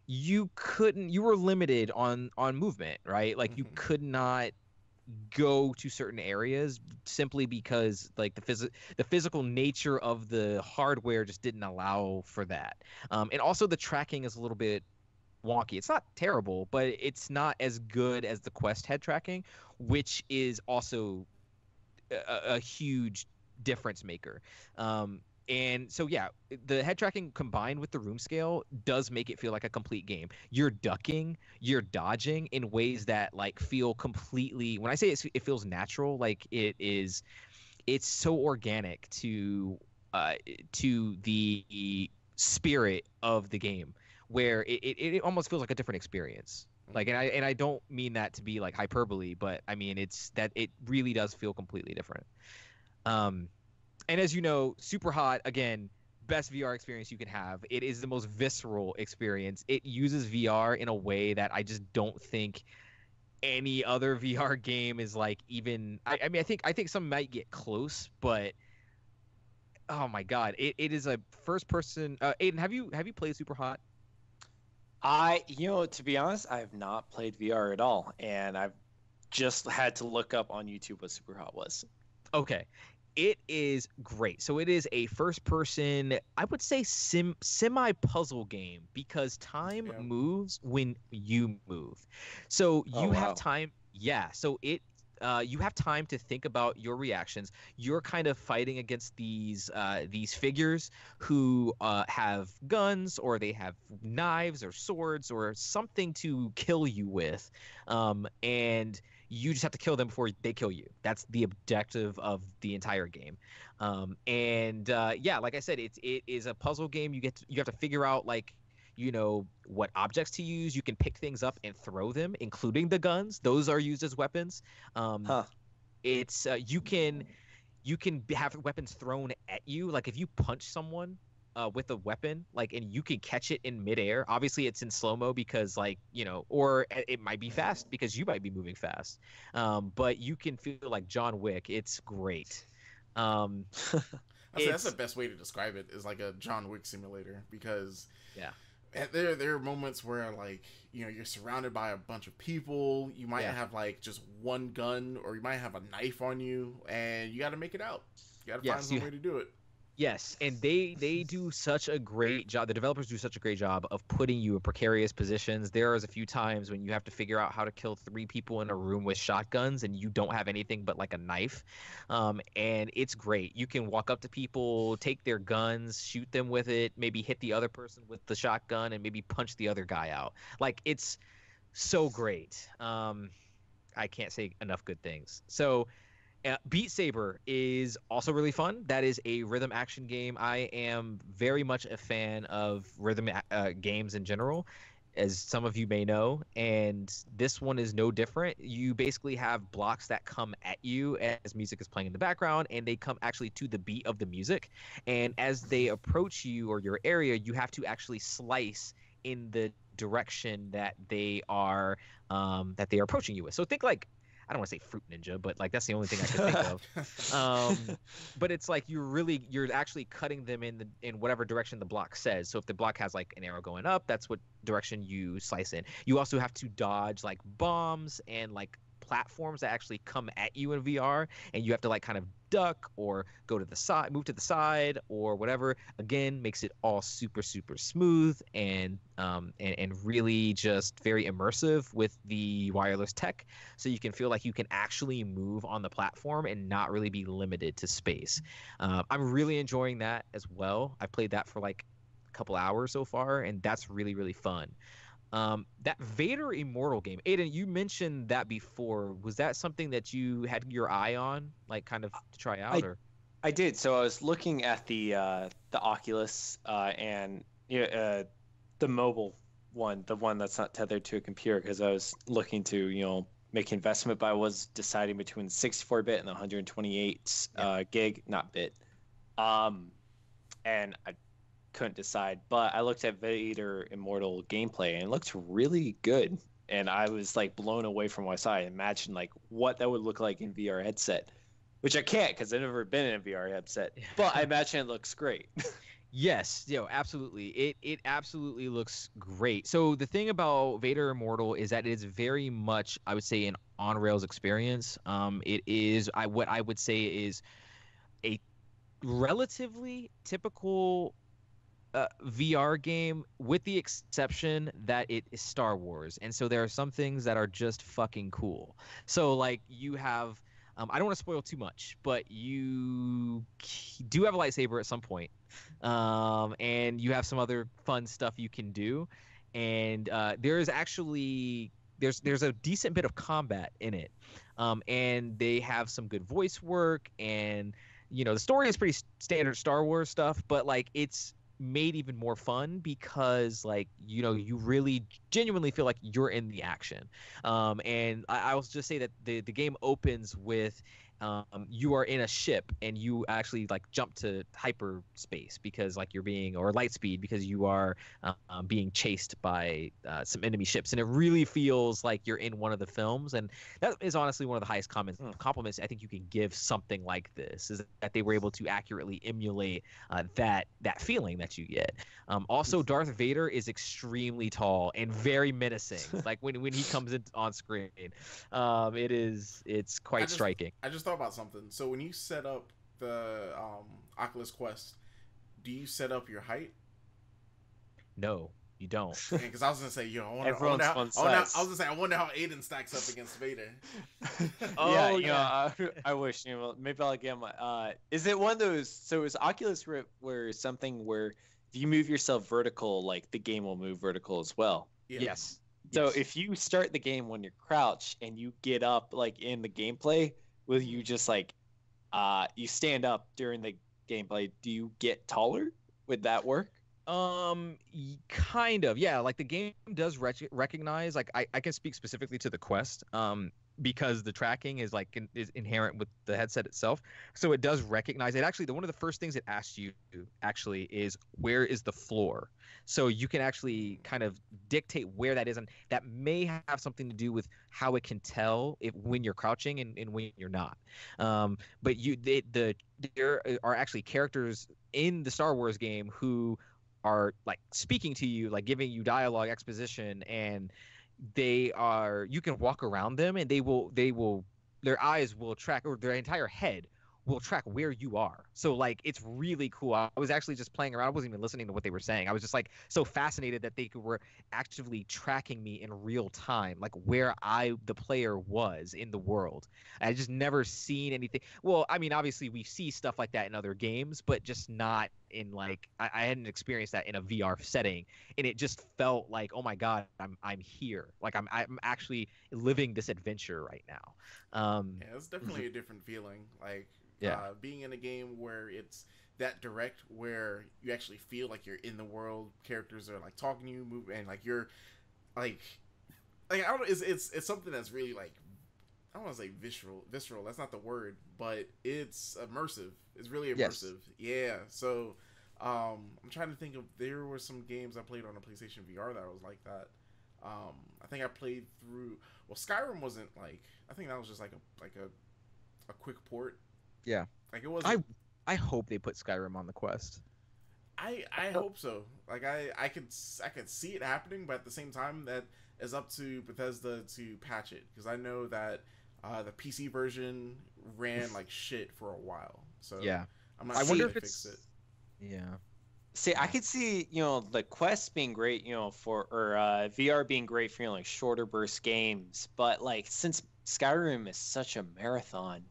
you were limited on movement, right? Like you could not go to certain areas simply because like the physical nature of the hardware just didn't allow for that. And also the tracking is a little bit wonky. It's not terrible, but it's not as good as the Quest head tracking, which is also a huge difference maker. And so yeah, the head tracking combined with the room scale does make it feel like a complete game. You're ducking, you're dodging in ways that like feel completely, when I say it feels natural, like it's so organic to the spirit of the game, where it almost feels like a different experience. Like, and I don't mean that to be like hyperbole, but I mean it's that it really does feel completely different. And as you know, Super Hot, again, best VR experience you can have. It is the most visceral experience. It uses VR in a way that I just don't think any other VR game is like even. I mean, I think some might get close, but oh my god, it is a first person. Aiden, have you played Super Hot? To be honest, I have not played VR at all, and I've just had to look up on YouTube what Super Hot was. Okay. It is great. So it is a first-person, I would say, semi-puzzle game because time moves when you move. So you have time. Yeah. So you have time to think about your reactions. You're kind of fighting against these figures who have guns, or they have knives or swords or something to kill you with, and you just have to kill them before they kill you. That's the objective of the entire game. Like I said, it is a puzzle game. You have to figure out, like, what objects to use. You can pick things up and throw them, including the guns. Those are used as weapons. It's you can have weapons thrown at you. Like if you punch someone with a weapon, like, and you can catch it in midair. Obviously, it's in slow-mo because, like, or it might be fast because you might be moving fast. But you can feel like John Wick. It's great. That's the best way to describe it, is like a John Wick simulator, because there are moments where, like, you're surrounded by a bunch of people. You might have like just one gun, or you might have a knife on you, and you got to make it out. You got to find some way to do it. Yes, and they do such a great job. The developers do such a great job of putting you in precarious positions. There is a few times when you have to figure out how to kill 3 people in a room with shotguns, and you don't have anything but like a knife. And it's great. You can walk up to people, take their guns, shoot them with it, maybe hit the other person with the shotgun, and maybe punch the other guy out. Like, it's so great. I can't say enough good things. So Beat Saber is also really fun. That is a rhythm action game. I am very much a fan of rhythm games in general, as some of you may know, and this one is no different. You basically have blocks that come at you as music is playing in the background, and they come actually to the beat of the music. And as they approach you or your area, you have to actually slice in the direction that they are approaching you with. So think like, I don't want to say Fruit Ninja, but like that's the only thing I could think of. But it's like you're actually cutting them in whatever direction the block says. So if the block has like an arrow going up, that's what direction you slice in. You also have to dodge like bombs and like platforms that actually come at you in VR, and you have to like kind of duck or go to the side, move to the side or whatever. Again, makes it all super smooth and really just very immersive with the wireless tech, so you can feel like you can actually move on the platform and not really be limited to space. I'm really enjoying that as well. I've played that for like a couple hours so far, and that's really fun. That Vader Immortal game, Aiden, you mentioned that before. Was that something that you had your eye on, like kind of to try out? I did. So I was looking at the Oculus and the mobile one, the one that's not tethered to a computer, because I was looking to make investment, but I was deciding between 64-bit and the 128 gig, not bit. And I couldn't decide, but I looked at Vader Immortal gameplay and it looked really good, and I was like blown away from what I saw. I imagined like what that would look like in VR headset, which I can't because I've never been in a VR headset, but I imagine it looks great. Yes, absolutely. It absolutely looks great. So the thing about Vader Immortal is that it is very much, I would say, an on-rails experience. It is what I would say is a relatively typical VR game, with the exception that it is Star Wars, and so there are some things that are just fucking cool. So like you have, I don't want to spoil too much, but you do have a lightsaber at some point, and you have some other fun stuff you can do, and there's actually there's a decent bit of combat in it, and they have some good voice work, and the story is pretty standard Star Wars stuff, but like it's made even more fun because like you really genuinely feel like you're in the action. And I will just say that the game opens with you are in a ship and you actually like jump to hyperspace because like you're being, or light speed, because you are being chased by some enemy ships, and it really feels like you're in one of the films. And that is honestly one of the highest compliments I think you can give something like this, is that they were able to accurately emulate that feeling that you get. Also, Darth Vader is extremely tall and very menacing. Like when he comes in on screen, it's quite striking. I just thought about something. So when you set up the Oculus Quest, do you set up your height? No, you don't. Because I was gonna say, I wonder how Aiden stacks up against Vader. I wish. Maybe I'll get my. Is it one of those? So is Oculus Rift where something where if you move yourself vertical, like the game will move vertical as well? Yeah. Yes. So if you start the game when you're crouched and you get up like in the gameplay, will you just like you stand up during the gameplay? Do you get taller? Would that work? Kind of, yeah. Like the game does recognize. Like I can speak specifically to the Quest. Because the tracking is is inherent with the headset itself, so it does recognize it. Actually, one of the first things it asks you actually is where is the floor, so you can actually kind of dictate where that is, and that may have something to do with how it can tell when you're crouching and when you're not. But there are actually characters in the Star Wars game who are like speaking to you, like giving you dialogue, exposition, and you can walk around them and their eyes will track, or their entire head will track where you are. So like it's really cool. I was actually just playing around. I wasn't even listening to what they were saying. I was just like so fascinated that they were actively tracking me in real time, like where the player was in the world. I just never seen anything. Well, I mean, obviously we see stuff like that in other games, but just not in like I hadn't experienced that in a VR setting, and it just felt like, oh my god, I'm here. Like I'm actually living this adventure right now. Yeah, it's definitely a different feeling. Like being in a game where it's that direct, where you actually feel like you're in the world. Characters are like talking to you, move, and like you're like I don't know. It's something that's really like, I don't want to say visceral. That's not the word, but it's immersive. It's really immersive. Yes. Yeah. So I'm trying to think of, there were some games I played on a PlayStation VR that was like that. I think I played through. Well, Skyrim wasn't like. I think that was just like a quick port. Yeah. Like it wasn't. I hope they put Skyrim on the Quest. I hope so. Like I could see it happening, but at the same time, that is up to Bethesda to patch it, because I know that the PC version ran like shit for a while. So yeah, I'm not sure if fix it. Yeah. See, I could see, the Quest being great, for VR being great for like shorter burst games, but like since Skyrim is such a marathon,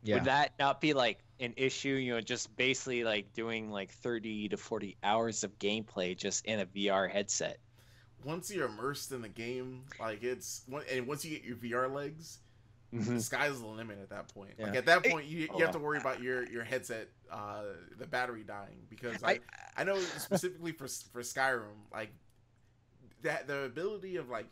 would that not be like an issue? Just basically like doing like 30 to 40 hours of gameplay just in a VR headset. Once you're immersed in the game, like and once you get your VR legs, the sky's the limit at that point. Yeah. Like at that point, you have to worry about your headset, the battery dying, because I know specifically for Skyrim, like that the ability of like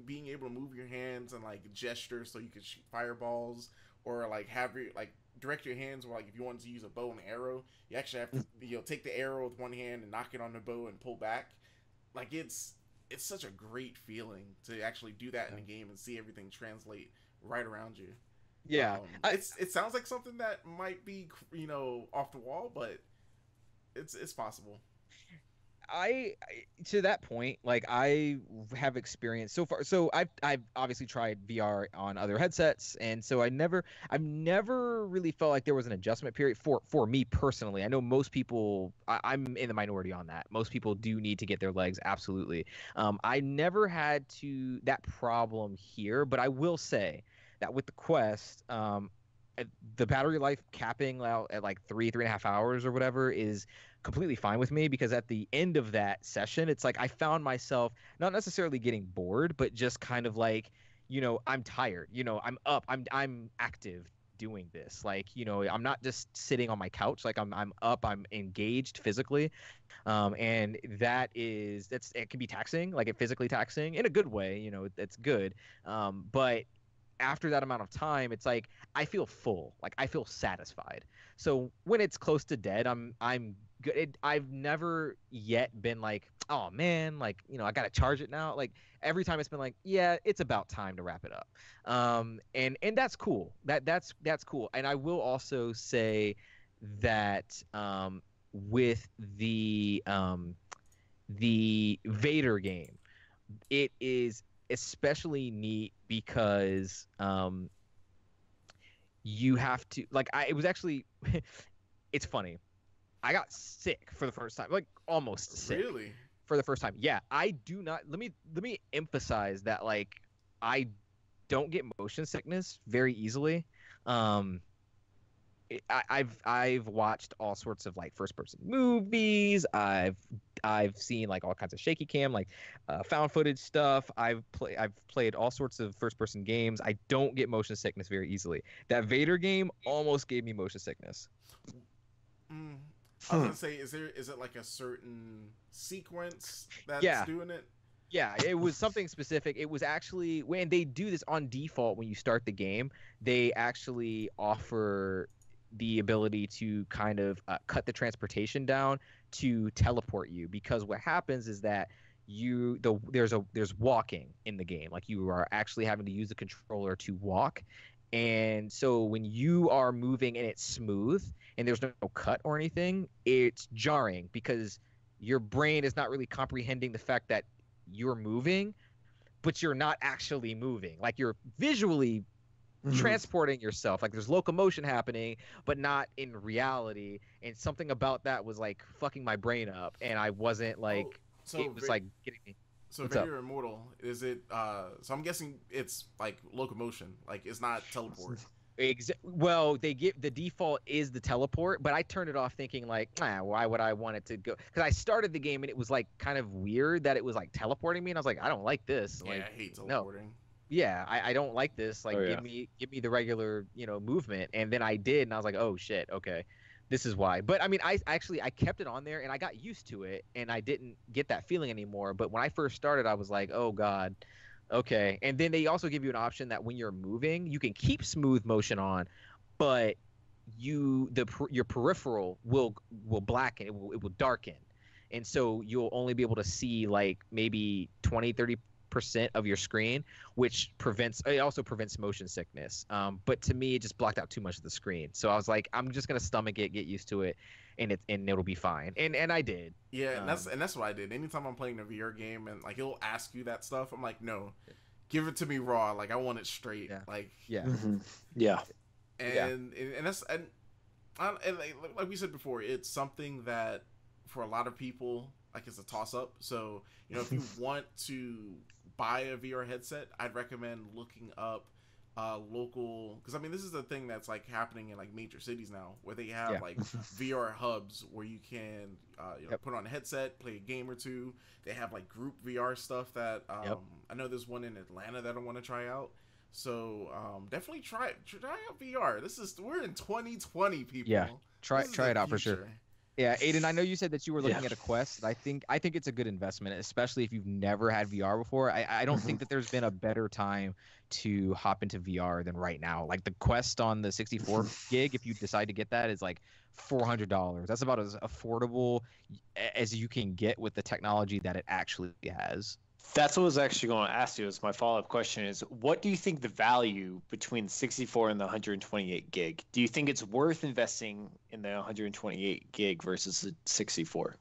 being able to move your hands and like gesture so you can shoot fireballs, or like have your like direct your hands, or like if you wanted to use a bow and arrow, you actually have to take the arrow with one hand and knock it on the bow and pull back. Like it's such a great feeling to actually do that in a game and see everything translate right around you. Yeah, it sounds like something that might be off the wall, but it's possible. I to that point, like I have experienced so far. So I've obviously tried VR on other headsets, and so I've never really felt like there was an adjustment period for me personally. I know most people, I'm in the minority on that. Most people do need to get their legs, absolutely. I never had that problem here, but I will say that with the Quest, the battery life capping out at like 3.5 hours or whatever is completely fine with me, because at the end of that session, it's like I found myself not necessarily getting bored, but just kind of like, I'm tired, I'm up, I'm active doing this, like, I'm not just sitting on my couch, like I'm up, I'm engaged physically, and it can be taxing, like it physically taxing in a good way, it's good, but after that amount of time, it's like I feel full, like I feel satisfied. So when it's close to dead, I'm good. I've never yet been like, oh man, like I gotta charge it now. Like every time it's been like, yeah, it's about time to wrap it up. And that's cool. That's cool. And I will also say that with the Vader game, it is especially neat because you have to, like, it was actually it's funny. I got sick for the first time, like almost sick. Really? For the first time. Yeah, I do not. Let me emphasize that, like, I don't get motion sickness very easily. I've watched all sorts of like first person movies. I've seen like all kinds of shaky cam, like found footage stuff. I've played all sorts of first person games. I don't get motion sickness very easily. That Vader game almost gave me motion sickness. I was gonna say, is it like a certain sequence that's doing it? Yeah, it was something specific. It was actually, when they do this on default when you start the game, they actually offer the ability to kind of cut the transportation down to teleport you, because what happens is that there's walking in the game. Like, you are actually having to use the controller to walk. And so when you are moving and it's smooth and there's no cut or anything, it's jarring because your brain is not really comprehending the fact that you're moving, but you're not actually moving. Like, you're visually transporting yourself. Like, there's locomotion happening, but not in reality. And something about that was like fucking my brain up, and I wasn't like, it was like getting me. So Vader Immortal, is it so I'm guessing it's like locomotion, like it's not teleport. Well, they give the default is the teleport, but I turned it off thinking like, why would I want it to go? Because I started the game and it was like kind of weird that it was like teleporting me, and I was like, I don't like this. Yeah, like, I hate teleporting. No. Yeah, I don't like this. Like, give me the regular, movement. And then I did, and I was like, oh shit, okay, this is why. But I mean, I kept it on there, and I got used to it, and I didn't get that feeling anymore. But when I first started, I was like, oh god. Okay, and then they also give you an option that when you're moving, you can keep smooth motion on, but your peripheral will blacken, it will darken, and so you'll only be able to see like maybe 20-30% of your screen, which also prevents motion sickness. But to me, it just blocked out too much of the screen. So I was like, I'm just gonna stomach it, get used to it, and it'll be fine. And I did. Yeah, and that's what I did. Anytime I'm playing a VR game and like it'll ask you that stuff, I'm like, no, give it to me raw. Like, I want it straight. Yeah. Like, yeah. And that's like we said before, it's something that for a lot of people, like, it's a toss up. So, if you want to buy a VR headset, I'd recommend looking up local, because I mean, this is the thing that's like happening in like major cities now, where they have like VR hubs where you can put on a headset, play a game or two. They have like group VR stuff that I know there's one in Atlanta that I want to try out. So definitely try out VR. We're in 2020, people. Yeah, try it out for sure. Yeah, Aiden, I know you said that you were looking at a Quest. I think it's a good investment, especially if you've never had VR before. I don't think that there's been a better time to hop into VR than right now. Like, the Quest on the 64 gig, if you decide to get that, is like $400. That's about as affordable as you can get with the technology that it actually has. That's what I was actually going to ask you. As my follow-up question is, what do you think the value between 64 and the 128 gig? Do you think it's worth investing in the 128 gig versus the 64?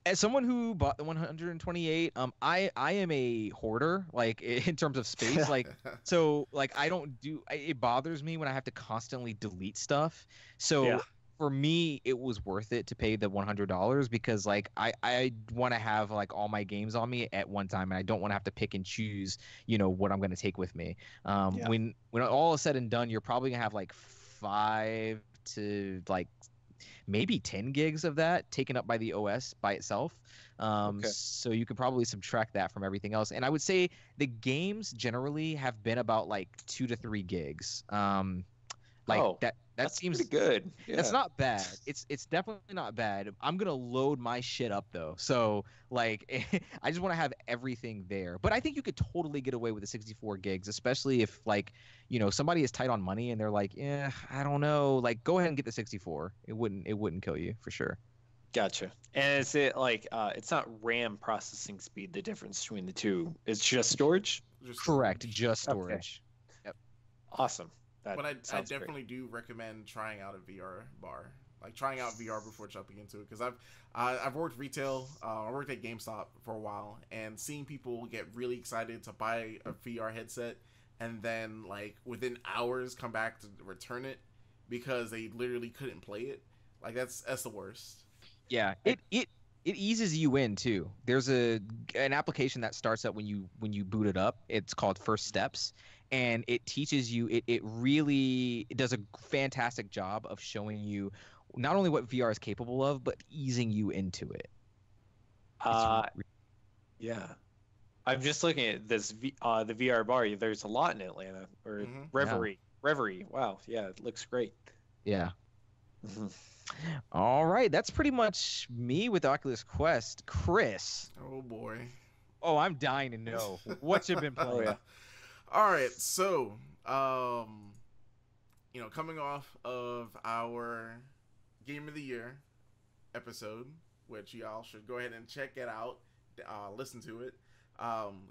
As someone who bought the 128, I am a hoarder, like, in terms of space. Like, so, like, it bothers me when I have to constantly delete stuff. So for me, it was worth it to pay the $100 because, like, I want to have like all my games on me at one time, and I don't want to have to pick and choose, what I'm going to take with me. When all is said and done, you're probably gonna have like 5 to like maybe 10 gigs of that taken up by the OS by itself. So you could probably subtract that from everything else. And I would say the games generally have been about like 2 to 3 gigs. That seems pretty good. Yeah. That's not bad. It's definitely not bad. I'm gonna load my shit up though, so like I just want to have everything there. But I think you could totally get away with the 64 gigs, especially if like somebody is tight on money and they're like, I don't know, like go ahead and get the 64. It wouldn't kill you for sure. Gotcha. And is it like it's not RAM processing speed, the difference between the two? It's just storage? Correct, just storage. Okay. Yep. Awesome. But I definitely do recommend trying out a VR bar, like trying out VR before jumping into it, because I've worked retail. I worked at GameStop for a while, and seeing people get really excited to buy a VR headset and then like within hours come back to return it because they literally couldn't play it. Like that's the worst. Yeah, it eases you in too. There's an application that starts up when you boot it up. It's called First Steps, and it teaches you. It really it does a fantastic job of showing you not only what VR is capable of, but easing you into it. Uh, yeah. I'm just looking at this the VR bar. There's a lot in Atlanta. Or Reverie. Yeah. Reverie. Wow. Yeah, it looks great. Yeah. All right, that's pretty much me with Oculus Quest. Chris. Oh boy. Oh, I'm dying to know what you've been playing. Oh, yeah. All right, so coming off of our Game of the Year episode, which y'all should go ahead and check it out, listen to it.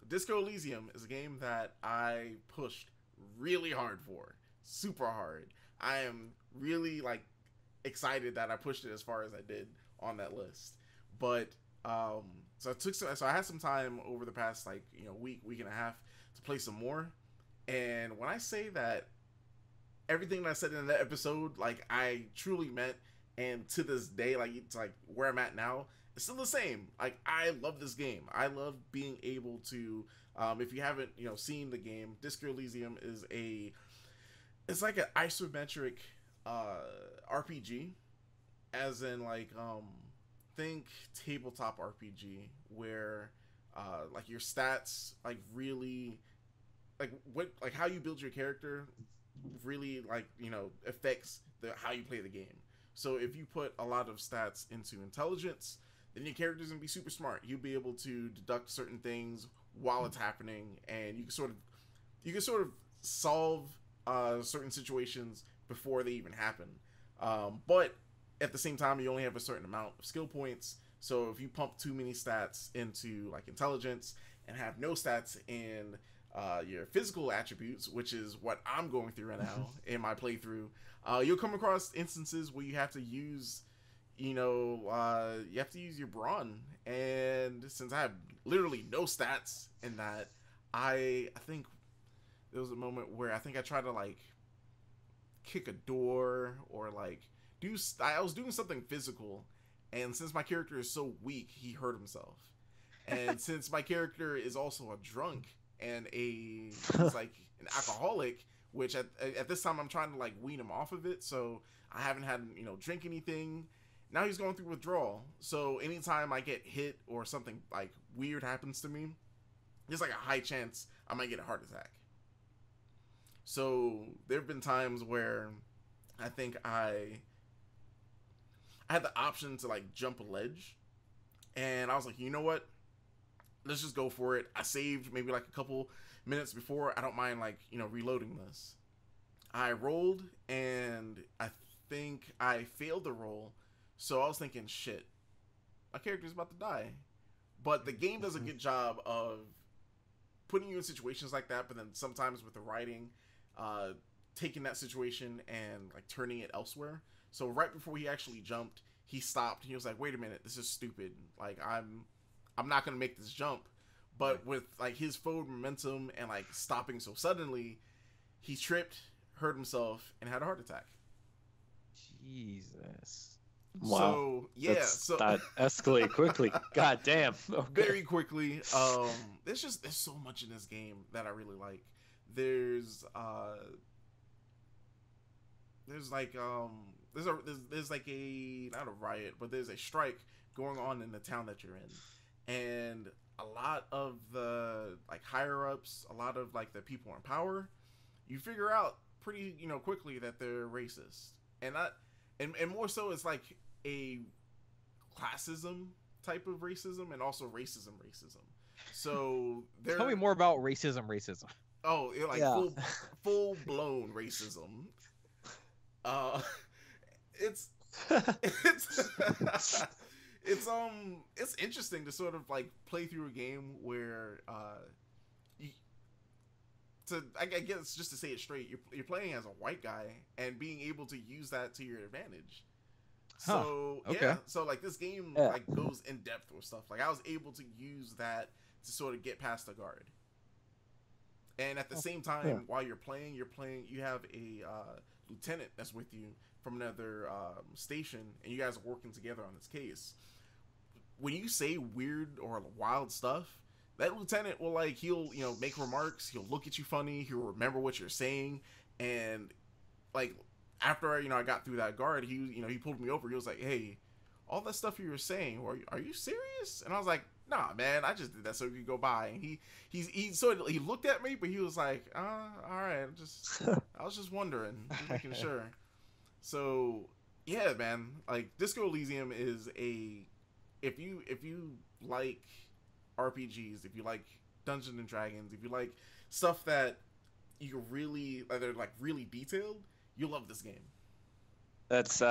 Disco Elysium is a game that I pushed really hard for, super hard. I am really excited that I pushed it as far as I did on that list. But so I had some time over the past week and a half to play some more. And when I say that everything that I said in that episode, I truly meant, and to this day, it's where I'm at now, it's still the same. I love this game. I love being able to, if you haven't, seen the game, Disco Elysium is it's like an isometric RPG, as in think tabletop RPG, where your stats really how you build your character really affects how you play the game. So if you put a lot of stats into intelligence, then your character's gonna be super smart. You'll be able to deduct certain things while it's happening, and you can sort of solve certain situations before they even happen. But at the same time, you only have a certain amount of skill points. So if you pump too many stats into intelligence and have no stats in your physical attributes, which is what I'm going through right now in my playthrough, you'll come across instances where you have to use your brawn. And since I have literally no stats in that, I think there was a moment where I think I tried to kick a door or I was doing something physical, and since my character is so weak, he hurt himself. And since my character is also a drunk and he's an alcoholic, which at this time I'm trying to wean him off of it, so I haven't had him drink anything. Now he's going through withdrawal, so anytime I get hit or something weird happens to me, there's a high chance I might get a heart attack. So there have been times where I think I had the option to jump a ledge, and I was like, you know what? Let's just go for it. I saved maybe a couple minutes before. I don't mind reloading this. I rolled, and I think I failed the roll. So I was thinking, shit, my character's about to die. But the game does a good job of putting you in situations like that, but then sometimes with the writing, taking that situation and turning it elsewhere. So right before he actually jumped, he stopped. He was like, wait a minute, this is stupid. I'm not going to make this jump. But with his forward momentum and stopping so suddenly, he tripped, hurt himself, and had a heart attack. Jesus. Wow. So yeah, that escalated quickly. God damn. Okay. Very quickly. There's so much in this game that I really like. There's not a riot, but there's a strike going on in the town that you're in, and a lot of the higher ups, a lot of the people in power, you figure out pretty quickly that they're racist, and more so it's a classism type of racism, and also racism. So tell me more about racism. Oh, yeah. full blown racism. It's it's interesting to sort of play through a game where I guess just to say it straight, you're playing as a white guy and being able to use that to your advantage. So okay. Yeah, so this game goes in depth with stuff. I was able to use that to sort of get past the guard. And at the same time, while you're playing, you have a lieutenant that's with you from another station, and you guys are working together on this case. When you say weird or wild stuff, that lieutenant will like, he'll, you know, make remarks, he'll look at you funny, he'll remember what you're saying, and like after, you know, I got through that guard, he, you know, he pulled me over, he was like, hey, all that stuff you were saying, are you serious? And I was like, nah, man, I just did that so you could go by. And he sort of, he looked at me, but he was like, all right, I was just wondering, just making sure. So yeah, man, like Disco Elysium is if you like RPGs, if you like Dungeons and Dragons, if you like stuff that you really, they're like really detailed, you'll love this game. That's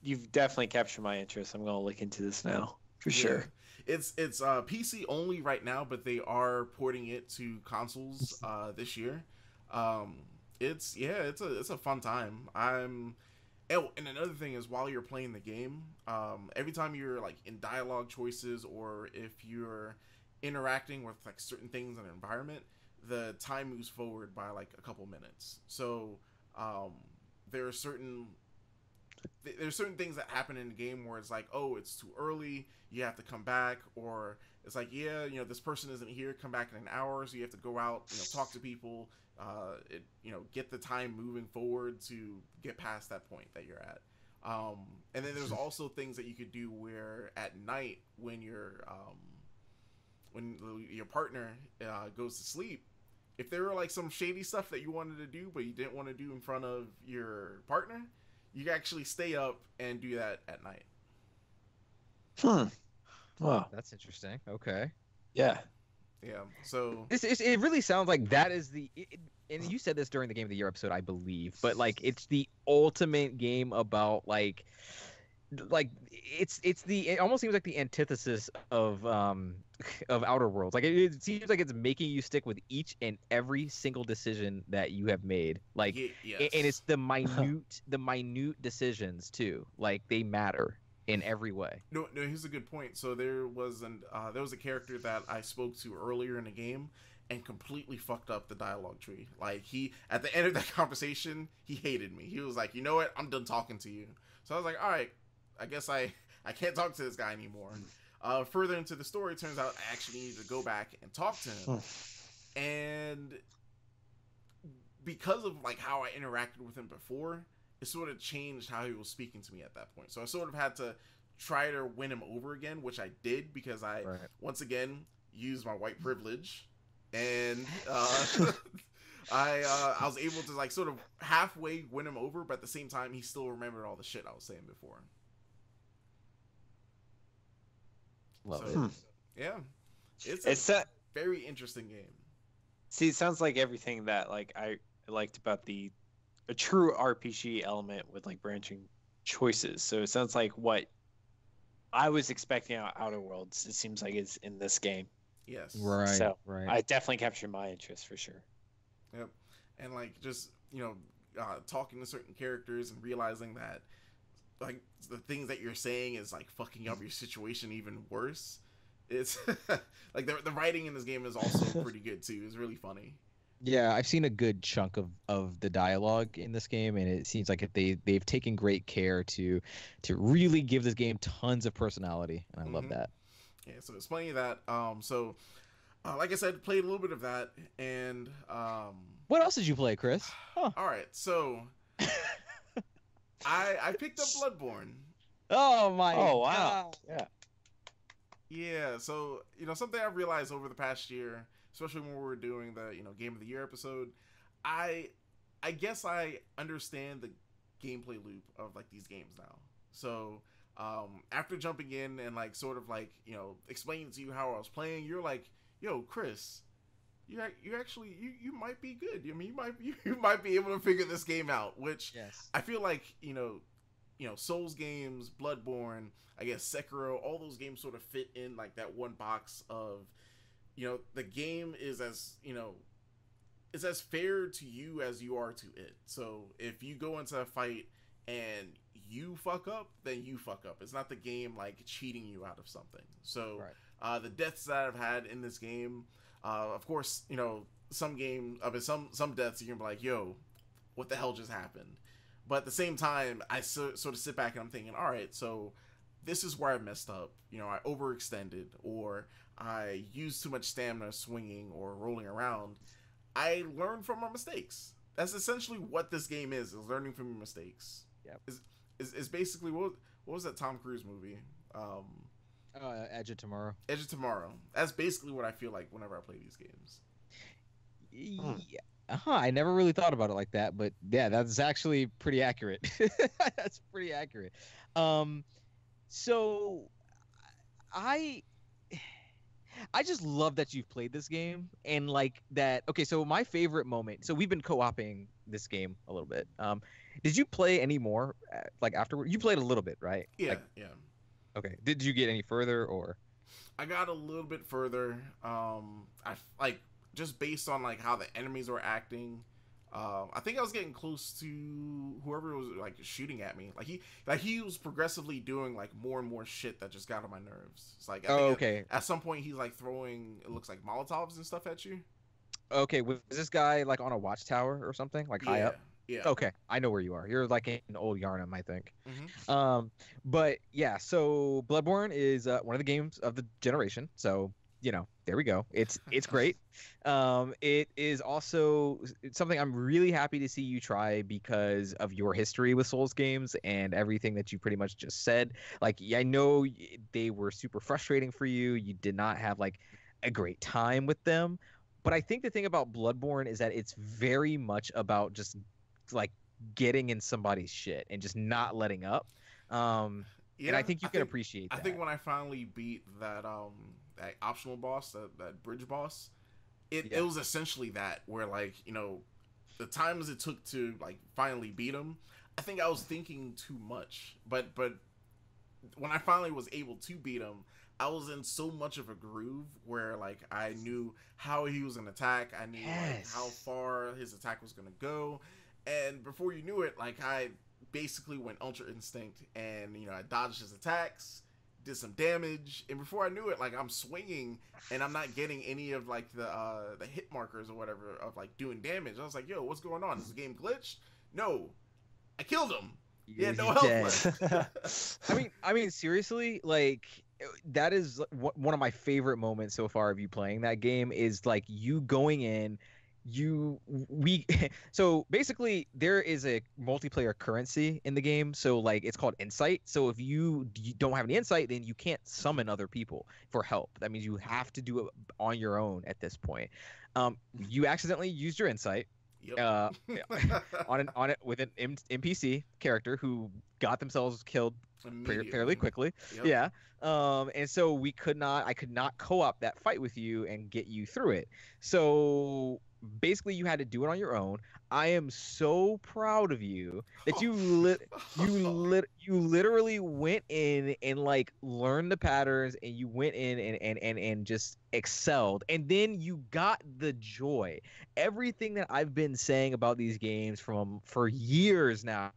you've definitely captured my interest. I'm gonna look into this now for sure. It's PC only right now, but they are porting it to consoles this year. It's a fun time. Oh, and another thing is, while you're playing the game, every time you're like in dialogue choices, or if you're interacting with like certain things in an environment, the time moves forward by like a couple minutes. So there's certain things that happen in the game where it's like, oh, it's too early, you have to come back, or it's like, yeah, you know, this person isn't here, come back in an hour, so you have to go out, you know, talk to people, you know, get the time moving forward to get past that point that you're at. And then there's also things that you could do where at night, when your partner goes to sleep, if there were like some shady stuff that you wanted to do but you didn't want to do in front of your partner, you can actually stay up and do that at night. Wow, that's interesting. Okay. Yeah. So it really sounds like that is and you said this during the Game of the Year episode, I believe, but like it's the ultimate game about like it almost seems like the antithesis of Outer Worlds. Like it seems like it's making you stick with each and every single decision that you have made. Like, yes. And it's the minute decisions too. Like they matter in every way. No, here's a good point. So there was a character that I spoke to earlier in the game and completely fucked up the dialogue tree. Like at the end of that conversation, he hated me. He was like, you know what? I'm done talking to you. So I was like, all right, I guess I can't talk to this guy anymore. Further into the story, it turns out I actually needed to go back and talk to him. And because of like how I interacted with him before, it sort of changed how he was speaking to me at that point. So I sort of had to try to win him over again, which I did, because I once again used my white privilege, and I was able to like sort of halfway win him over, but at the same time he still remembered all the shit I was saying before. Love it. Yeah, it's a very interesting game. See, it sounds like everything that like I liked about a true RPG element with like branching choices. So it sounds like what I was expecting out Outer Worlds, it seems like it's in this game. Yes. Right. So right. I definitely captured my interest for sure. Yep. And like just, you know, talking to certain characters and realizing that like the things that you're saying is like fucking up your situation even worse. It's like the writing in this game is also pretty good too. It's really funny. Yeah, I've seen a good chunk of the dialogue in this game, and it seems like they've taken great care to really give this game tons of personality, and I love that. Yeah, so there's plenty of that. So like I said, played a little bit of that, and what else did you play, Chris? All right, so I picked up Bloodborne. Oh my! Oh wow! God. Yeah, so you know, something I've realized over the past year, especially when we were doing the, you know, Game of the Year episode, I guess I understand the gameplay loop of like these games now. So after jumping in and like sort of like, you know, explaining to you how I was playing, you're like, yo, Chris, you actually you might be good. I mean, you might be able to figure this game out, which yes. I feel like, you know, Souls games, Bloodborne, I guess Sekiro, all those games sort of fit in like that one box of, you know, the game is as, you know, it's as fair to you as you are to it. So if you go into a fight and you fuck up, then you fuck up. It's not the game like cheating you out of something. So the deaths that I've had in this game, of course, you know, some deaths you're gonna be like, yo, what the hell just happened? But at the same time, I sort of sit back and I'm thinking, all right, so this is where I messed up. You know, I overextended, or I used too much stamina swinging or rolling around. I learned from my mistakes. That's essentially what this game is learning from your mistakes. Yep. Is basically what was that Tom Cruise movie? Edge of Tomorrow. Edge of Tomorrow. That's basically what I feel like whenever I play these games. Yeah. I never really thought about it like that, but yeah, that's actually pretty accurate. That's pretty accurate. So I just love that you've played this game and like that. Okay, so my favorite moment. So we've been co-oping this game a little bit. Did you play any more like afterward? You played a little bit, right? Yeah, like, yeah. Okay. Did you get any further or? I got a little bit further. I like just based on like how the enemies were acting. I think I was getting close to whoever was like shooting at me. Like he was progressively doing like more and more shit that just got on my nerves. It's like okay. At some point he's like throwing, it looks like Molotovs and stuff at you. Okay, was this guy like on a watchtower or something, like high up? Yeah. Okay, I know where you are. You're like in Old Yarnum, I think. Mm-hmm. But yeah, so Bloodborne is one of the games of the generation. So you know, there we go. It's great. It is also something I'm really happy to see you try because of your history with Souls games and everything that you pretty much just said. Like, I know they were super frustrating for you. You did not have like a great time with them. But I think the thing about Bloodborne is that it's very much about just like getting in somebody's shit and just not letting up. And I think you can appreciate that. I think when I finally beat that that optional boss, that bridge boss, it was essentially that, where like, you know, the times it took to like finally beat him, I think I was thinking too much. But when I finally was able to beat him, I was in so much of a groove where like I knew how he was gonna attack, I knew like how far his attack was gonna go, and before you knew it, like I basically went Ultra Instinct and, you know, I dodged his attacks, did some damage, and before I knew it, like I'm swinging and I'm not getting any of like the hit markers or whatever of like doing damage. I was like, yo, what's going on? Is the game glitched? No, I killed him. Yeah, no health left. I mean, seriously, like that is one of my favorite moments so far of you playing that game is like you going in. So basically there is a multiplayer currency in the game, so like it's called insight. So if you don't have any insight, then you can't summon other people for help. That means you have to do it on your own at this point. You accidentally used your insight. Yep. on it with an NPC character who got themselves killed fairly quickly. Yep. Yeah. And so I could not co-op that fight with you and get you through it. So basically you had to do it on your own. I am so proud of you that you literally went in and like learned the patterns, and you went in and just excelled, and then you got the joy. Everything that I've been saying about these games for years now,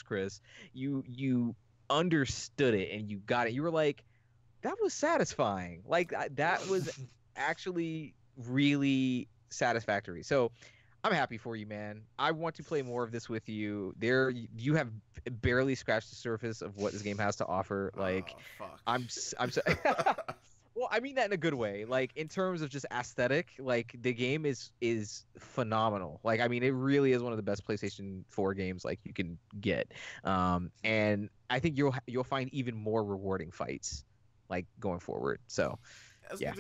Chris, you understood it and you got it. You were like, that was satisfying. Like that was actually really satisfactory. So I'm happy for you, man. I want to play more of this with you. You have barely scratched the surface of what this game has to offer. Like, fuck. I'm so well, I mean that in a good way. Like in terms of just aesthetic, like the game is phenomenal. Like, I mean, it really is one of the best PlayStation 4 games like you can get. And I think you'll find even more rewarding fights like going forward. So that's yeah,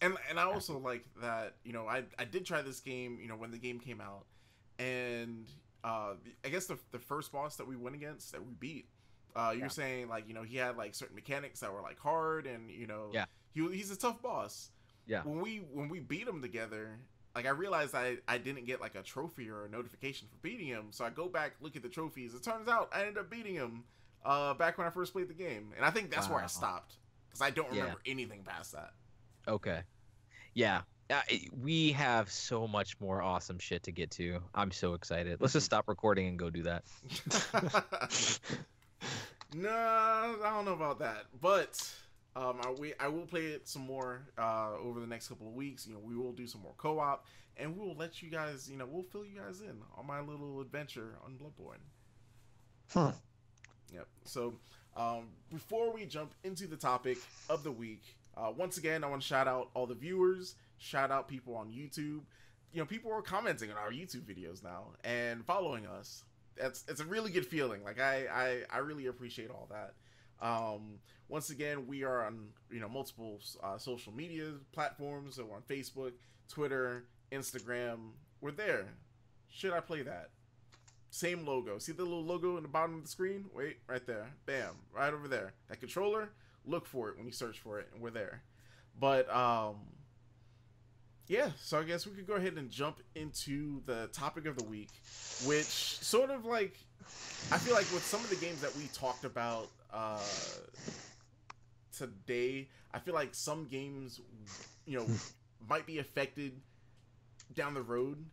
and I also like that, you know, I did try this game, you know, when the game came out, and I guess the first boss that we went against that we beat, you're saying like, you know, he had like certain mechanics that were like hard, and you know, he's a tough boss. Yeah. When we beat him together, like I realized I didn't get like a trophy or a notification for beating him, so I go back, look at the trophies. It turns out I ended up beating him back when I first played the game, and I think that's where I stopped. I don't remember anything past that. Okay. Yeah. We have so much more awesome shit to get to. I'm so excited. Let's just stop recording and go do that. No, I don't know about that. But I will play it some more over the next couple of weeks. You know, we will do some more co-op. and we will let you guys, we'll fill you guys in on my little adventure on Bloodborne. Yep. So, before we jump into the topic of the week, once again, I want to shout out all the viewers, shout out people on YouTube. People are commenting on our YouTube videos now and following us. It's a really good feeling. Like I really appreciate all that. Once again, we are on multiple social media platforms. So we're on Facebook, Twitter, Instagram. We're there. Should I play that? Same logo. See the little logo in the bottom of the screen? Wait, right there. Bam, right over there. That controller. Look for it when you search for it, and we're there. But yeah. So I guess we could go ahead and jump into the topic of the week, which sort of like I feel like with some of the games that we talked about today, I feel like some games, might be affected down the road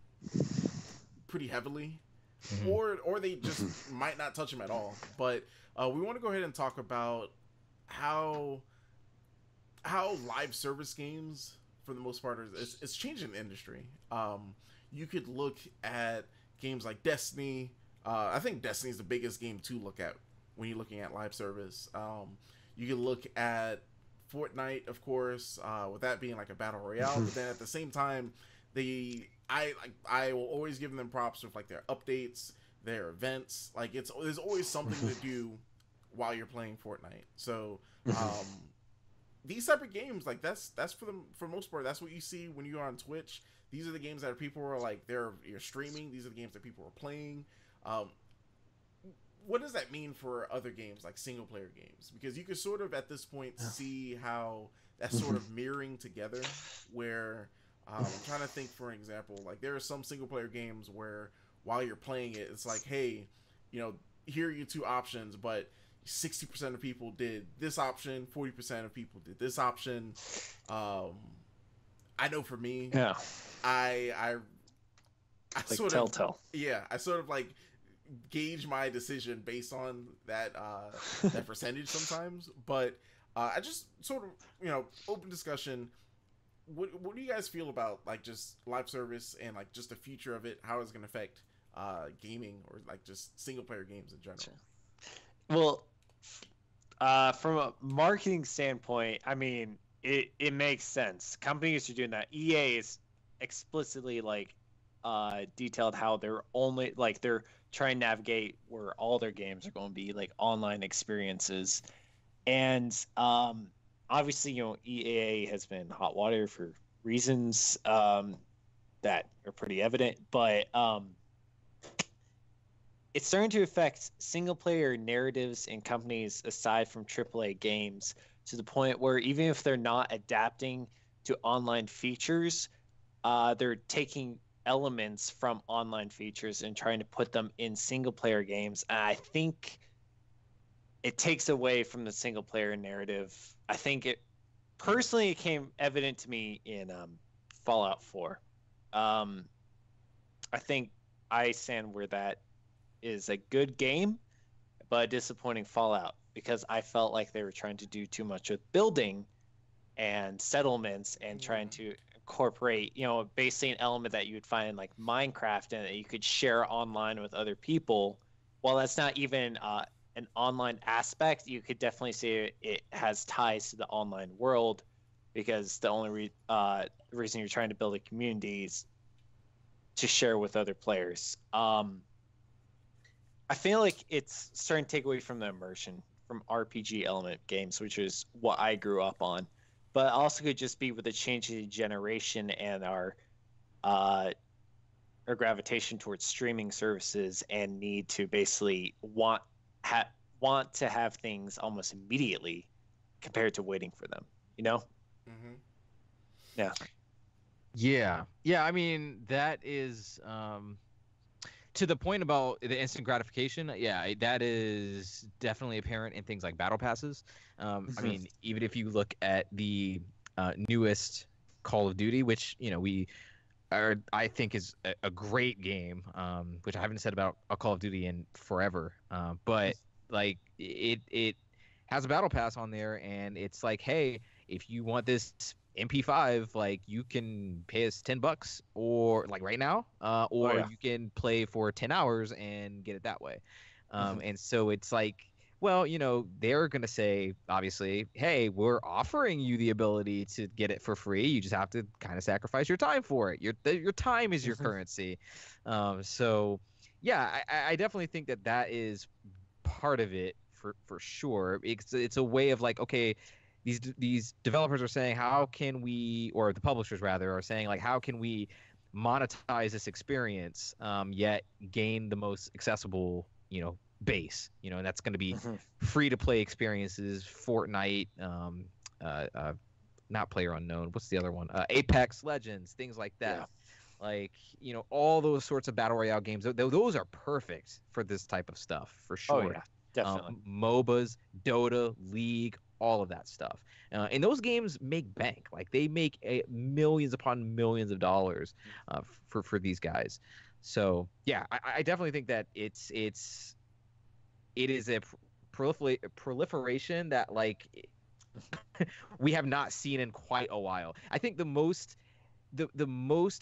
pretty heavily, or they just might not touch them at all. But we want to go ahead and talk about how live service games, for the most part, it's changing the industry. You could look at games like Destiny. I think Destiny is the biggest game to look at when you're looking at live service. You can look at Fortnite, of course, with that being like a battle royale. But then at the same time, I will always give them props with like their updates, their events. Like there's always something to do while you're playing Fortnite. So these type of games, like that's for the most part, that's what you see when you're on Twitch. These are the games that people are like you're streaming. These are the games that people are playing. What does that mean for other games, like single player games? Because you could sort of at this point see how that's sort of mirroring together, where I'm trying to think, for an example, like there are some single player games where while you're playing it, it's like, hey, here are your two options, but 60% of people did this option, 40% of people did this option. I know for me, I like sort Telltale. I sort of like gauge my decision based on that that percentage sometimes. But I just sort of open discussion. What do you guys feel about like just live service and like just the future of it? How it's going to affect gaming or like just single player games in general? Well, from a marketing standpoint, I mean, it makes sense. Companies are doing that. EA is explicitly like detailed how they're trying to navigate where all their games are going to be like online experiences. And obviously, EA has been hot water for reasons that are pretty evident, but it's starting to affect single player narratives in companies aside from AAA games, to the point where even if they're not adapting to online features, they're taking elements from online features and trying to put them in single player games. And I think it takes away from the single player narrative. I think it came evident to me in Fallout 4. I think I stand where that is a good game, but a disappointing Fallout, because I felt like they were trying to do too much with building and settlements and trying to incorporate, basically an element that you would find in like Minecraft and that you could share online with other people. While that's not even an online aspect, you could definitely say it has ties to the online world, because the only reason you're trying to build a community is to share with other players. I feel like it's starting to take away from the immersion from RPG element games, which is what I grew up on. But also could just be with the changing generation and our gravitation towards streaming services and need to basically want to have things almost immediately compared to waiting for them. Yeah. I mean, that is to the point about the instant gratification. Yeah, that is definitely apparent in things like battle passes. I mean, even if you look at the newest Call of Duty, which I think is a great game, which I haven't said about a Call of Duty in forever. But like it has a battle pass on there, and it's like, hey, if you want this MP5, like you can pay us $10 or like right now, or you can play for 10 hours and get it that way. And so it's like, well, they're going to say, obviously, hey, we're offering you the ability to get it for free. You just have to kind of sacrifice your time for it. Your time is your currency. So, yeah, I definitely think that is part of it for sure. It's a way of like, okay, these developers are saying, how can we, or the publishers rather, are saying like, how can we monetize this experience, yet gain the most accessible, base, and that's going to be free to play experiences, Fortnite, not PlayerUnknown, what's the other one, Apex Legends, things like that. Like, all those sorts of battle royale games, those are perfect for this type of stuff for sure. Definitely. MOBAs, Dota, League, all of that stuff, and those games make bank. Like they make millions upon millions of dollars for these guys. So yeah, I definitely think that it is a proliferation that like we have not seen in quite a while. I think the most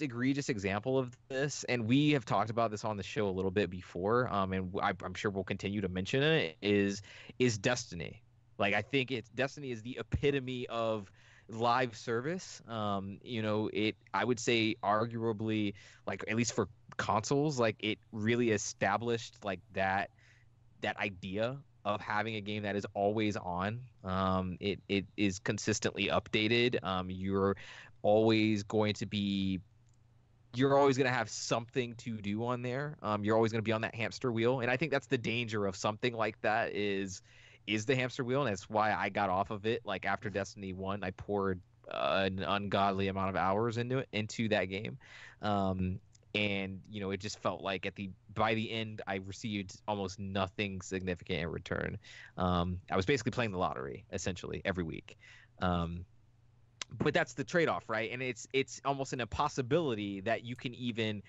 egregious example of this, and we have talked about this on the show a little bit before, and I'm sure we'll continue to mention it, is Destiny. Like, I think Destiny is the epitome of live service. I would say arguably, like, at least for consoles, like it really established like that idea of having a game that is always on. It is consistently updated. You're always going to have something to do on there. You're always going to be on that hamster wheel, and I think that's the danger of something like that is the hamster wheel, and that's why I got off of it. Like after Destiny 1, I poured an ungodly amount of hours into that game. And it just felt like by the end I received almost nothing significant in return. I was basically playing the lottery essentially every week. But that's the trade-off, right? And it's almost an impossibility that you can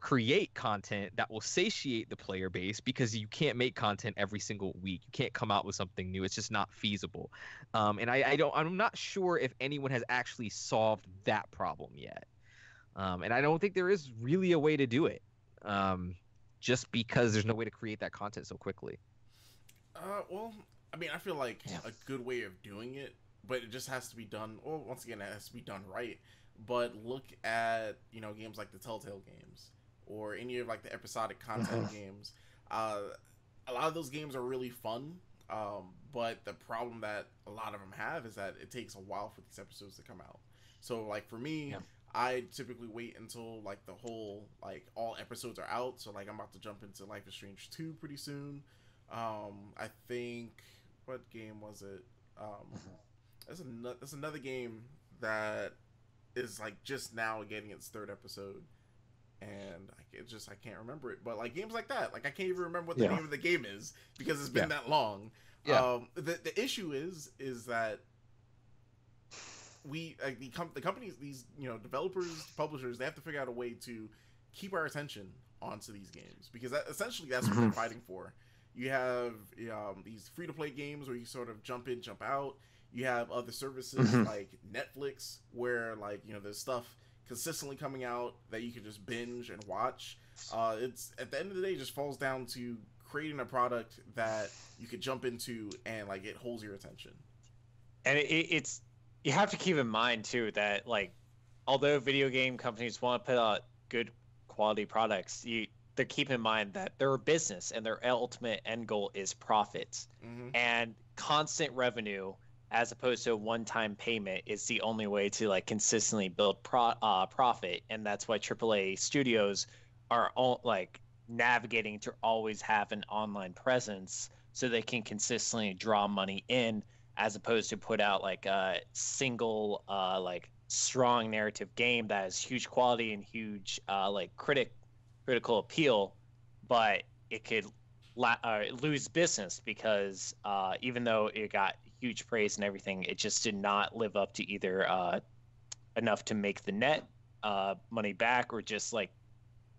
create content that will satiate the player base, because you can't make content every single week. You can't come out with something new. It's just not feasible. And I'm not sure if anyone has actually solved that problem yet. And I don't think there is really a way to do it, just because there's no way to create that content so quickly. Well, I mean, I feel like a good way of doing it, but it just has to be done. Well, once again, it has to be done right. But look at games like the Telltale games or any of like the episodic content games. A lot of those games are really fun, but the problem that a lot of them have is that it takes a while for these episodes to come out. So like for me, I typically wait until like the whole all episodes are out. So like I'm about to jump into Life is Strange 2 pretty soon. I think, what game was it? There's another game that is like just now getting its third episode, and I can't remember it. But like games like that, like I can't even remember what the name of the game is because it's been that long. The issue is that we the companies, these developers, publishers, they have to figure out a way to keep our attention onto these games, because essentially that's what they're fighting for. You have these free-to-play games where you sort of jump in, jump out. You have other services like Netflix where there's stuff consistently coming out that you can just binge and watch. It's at the end of the day, it just falls down to creating a product that you could jump into and it holds your attention. And it's you have to keep in mind too that although video game companies want to put out good quality products, they keep in mind that they're a business and their ultimate end goal is profits. And constant revenue, as opposed to a one-time payment, is the only way to consistently build profit. And that's why AAA studios are all navigating to always have an online presence so they can consistently draw money in, as opposed to put out a single strong narrative game that has huge quality and huge critical appeal, but it could lose business because even though it got huge praise and everything, it just did not live up to either enough to make the net money back, or just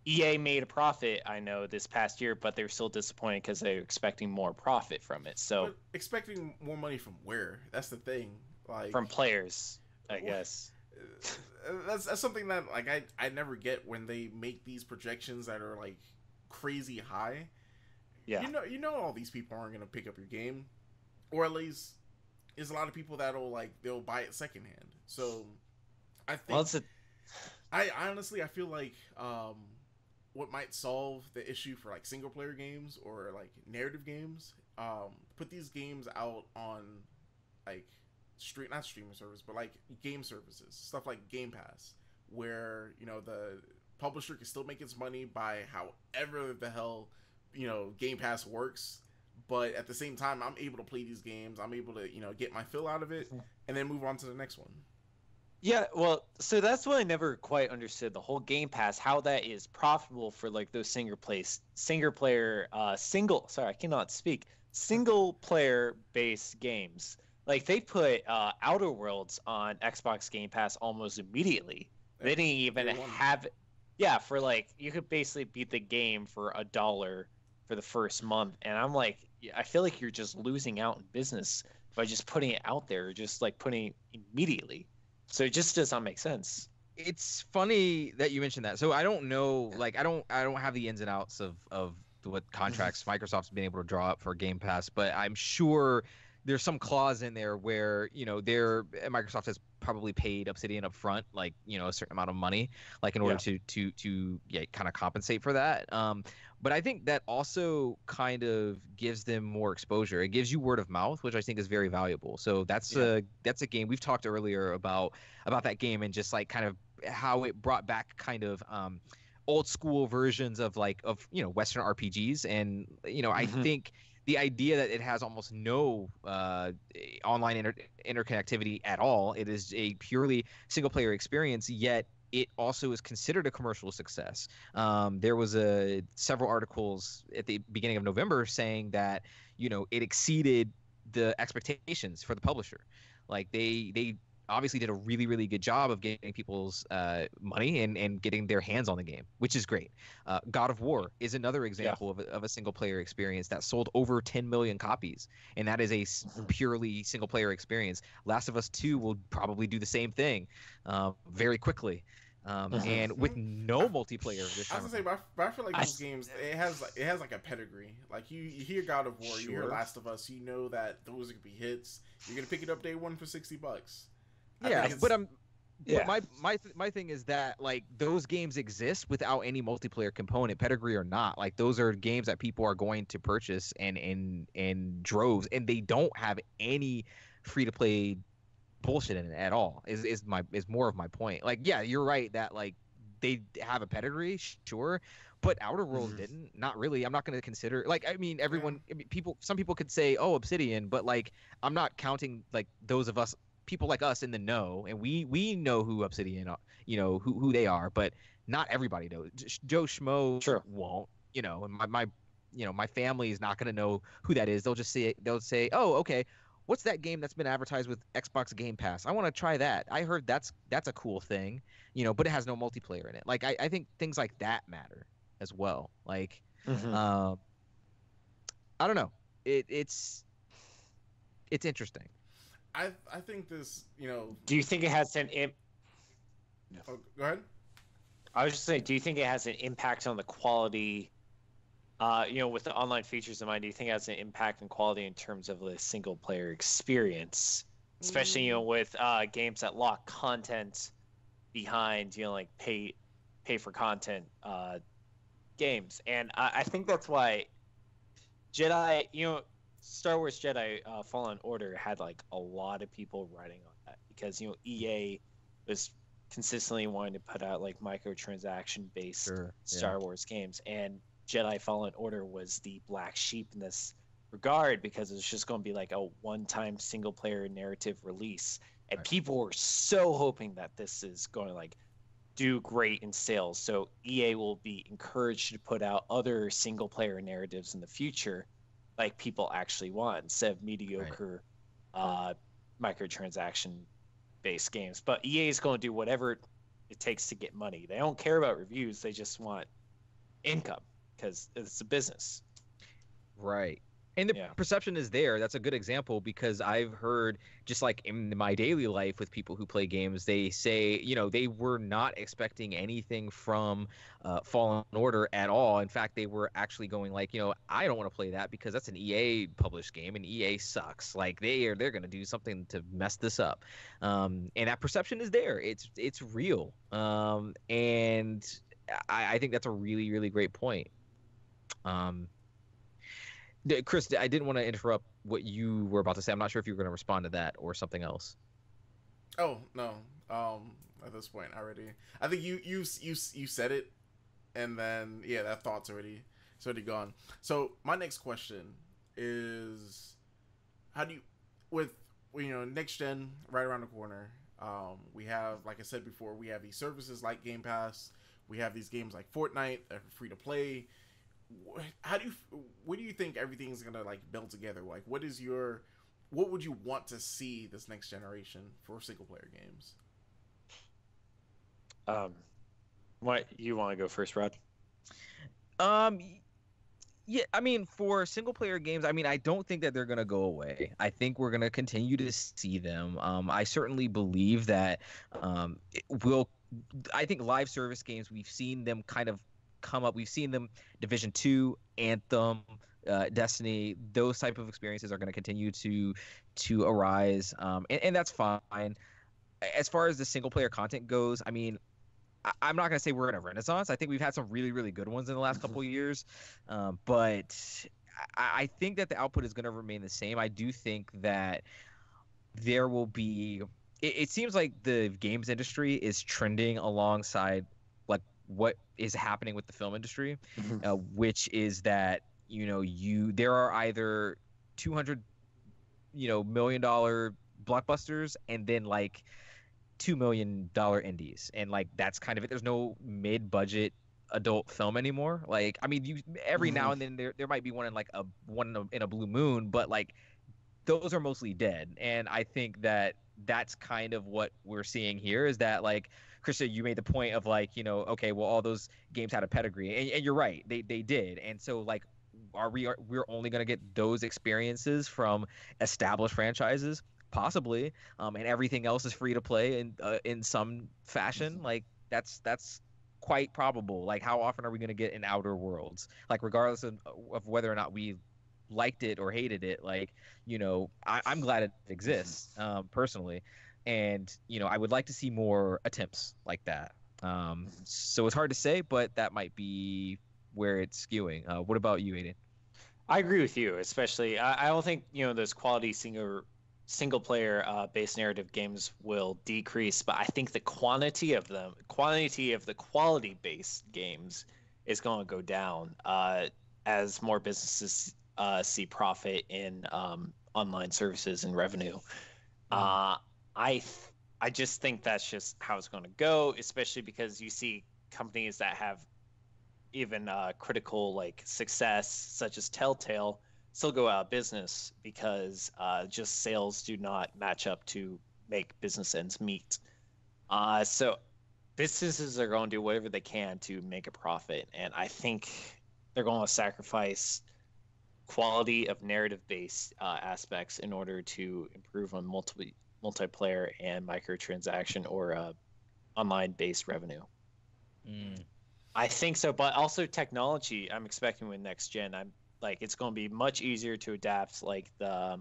EA made a profit, I know, this past year, but they're still disappointed because they're expecting more profit from it. So but expecting more money from where? That's the thing. Like from players, I guess. That's something that like I never get when they make these projections that are like crazy high. Yeah. You know all these people aren't gonna pick up your game, or at least there's a lot of people that'll like they'll buy it secondhand. So I think I honestly I feel like what might solve the issue for like single player games or like narrative games, put these games out on like not streaming service, but like game services, stuff like Game Pass, where you know the publisher can still make its money by however the hell you know Game Pass works, but at the same time I'm able to play these games, I'm able to you know get my fill out of it, and then move on to the next one. Yeah, well, so that's what I never quite understood, the whole Game Pass, how that is profitable for like those single player based games. Like they put Outer Worlds on Xbox Game Pass almost immediately. They didn't even have it. Yeah, for like you could basically beat the game for $1 for the first month, and I'm like, I feel like you're just losing out in business by just putting it out there, just like putting it immediately. So it just does not make sense. It's funny that you mentioned that. So I don't know, like I don't have the ins and outs of what contracts Microsoft's been able to draw up for Game Pass, but I'm sure there's some clause in there where you know Microsoft has probably paid Obsidian up front, like you know a certain amount of money, like in order to kind of compensate for that. But I think that also kind of gives them more exposure. It gives you word of mouth, which I think is very valuable. So that's a game we've talked earlier about that game and just like kind of how it brought back kind of old school versions of you know Western RPGs, and you know I think the idea that it has almost no online interconnectivity at all. It is a purely single player experience, yet it also is considered a commercial success. There was several articles at the beginning of November saying that you know it exceeded the expectations for the publisher. Like they obviously did a really, really good job of getting people's money and getting their hands on the game, which is great. God of War is another example of a single player experience that sold over 10 million copies, and that is a purely single player experience. Last of Us 2 will probably do the same thing very quickly. And with no multiplayer this time. I was gonna say, but I feel like those games it has like a pedigree. Like you hear God of War, you hear Last of Us, you know that those are gonna be hits. You're gonna pick it up day one for $60. Yeah, but my thing is that like those games exist without any multiplayer component, pedigree or not. Like those are games that people are going to purchase and in droves, and they don't have any free to play bullshit in it at all. Is more of my point. Like yeah, you're right that like they have a pedigree, sure, but Outer Worlds didn't. Not really. I'm not going to consider like some people could say Obsidian, but like I'm not counting like those of us. People like us in the know, and we know who Obsidian are, you know who they are, but not everybody knows. Joe Schmo won't, you know, and my family is not going to know who that is. They'll say, oh, okay, what's that game that's been advertised with Xbox Game Pass? I want to try that. I heard that's a cool thing, you know, but it has no multiplayer in it. Like I think things like that matter as well. Like, I don't know, it's interesting. I think this, you know. Do you think it has an Oh, go ahead. I was just saying, do you think it has an impact on the quality? You know, with the online features in mind, do you think it has an impact on quality in terms of the single player experience, especially you know with games that lock content behind, you know, like pay for content games, and I think that's why Jedi, you know. Star Wars Jedi Fallen Order had like a lot of people writing on that because you know EA was consistently wanting to put out like microtransaction based Star Wars games, and Jedi Fallen Order was the black sheep in this regard because it was just going to be like a one-time single player narrative release, and people were so hoping that this is going to like do great in sales, so EA will be encouraged to put out other single player narratives in the future like people actually want instead of mediocre microtransaction based games. But EA is going to do whatever it takes to get money. They don't care about reviews, they just want income because it's a business. Right. And the perception is there. That's a good example because I've heard, just like in my daily life with people who play games, they say, they were not expecting anything from Fallen Order at all. In fact, they were actually going like, I don't want to play that because that's an EA published game and EA sucks. Like they're going to do something to mess this up. And that perception is there. It's real. And I think that's a really, really great point. Chris, I didn't want to interrupt what you were about to say. I'm not sure if you were going to respond to that or something else. Oh no. At this point, I think you said it, and then that thought's already gone. So my next question is, how do you, with next gen right around the corner? We have, like I said before, we have these services like Game Pass. We have these games like Fortnite that are free to play. What do you think everything's gonna like build together? Like, what would you want to see this next generation for single player games? What you want to go first, Rod? Yeah, I mean, for single player games, I mean, I don't think that they're gonna go away. I think we're gonna continue to see them. I certainly believe that I think live service games, we've seen them kind of come up. We've seen them, Division 2, Anthem, Destiny, those type of experiences are going to continue to arise, and that's fine. As far as the single player content goes, I mean, I'm not going to say we're in a renaissance. I think we've had some really, really good ones in the last couple of years, but I think that the output is going to remain the same. I do think that there will be. It seems like the games industry is trending alongside like what is happening with the film industry, which is that there are either $200 million blockbusters and then like $2 million indies, and like that's kind of it. There's no mid-budget adult film anymore. Like, I mean, every now and then there might be one in like one in a blue moon, but like those are mostly dead. And I think that that's kind of what we're seeing here, is that like Krista, you made the point of like, okay, well, all those games had a pedigree, and you're right, they did. And so like, we're only going to get those experiences from established franchises? Possibly. And everything else is free to play in some fashion. Like that's quite probable. Like, how often are we going to get in Outer Worlds? Like, regardless of whether or not we liked it or hated it, like, I'm glad it exists, personally. And, I would like to see more attempts like that. So it's hard to say, but that might be where it's skewing. What about you, Aiden? I agree with you, especially. I don't think, those quality single player based narrative games will decrease, but I think the quantity of the quality based games is going to go down as more businesses see profit in online services and revenue. I just think that's just how it's going to go, especially because you see companies that have even critical like success, such as Telltale, still go out of business because just sales do not match up to make business ends meet. So businesses are going to do whatever they can to make a profit, and I think they're going to sacrifice quality of narrative-based aspects in order to improve on multiplayer and microtransaction or online-based revenue. I think so, but also technology. I'm expecting with next gen, it's going to be much easier to adapt, like the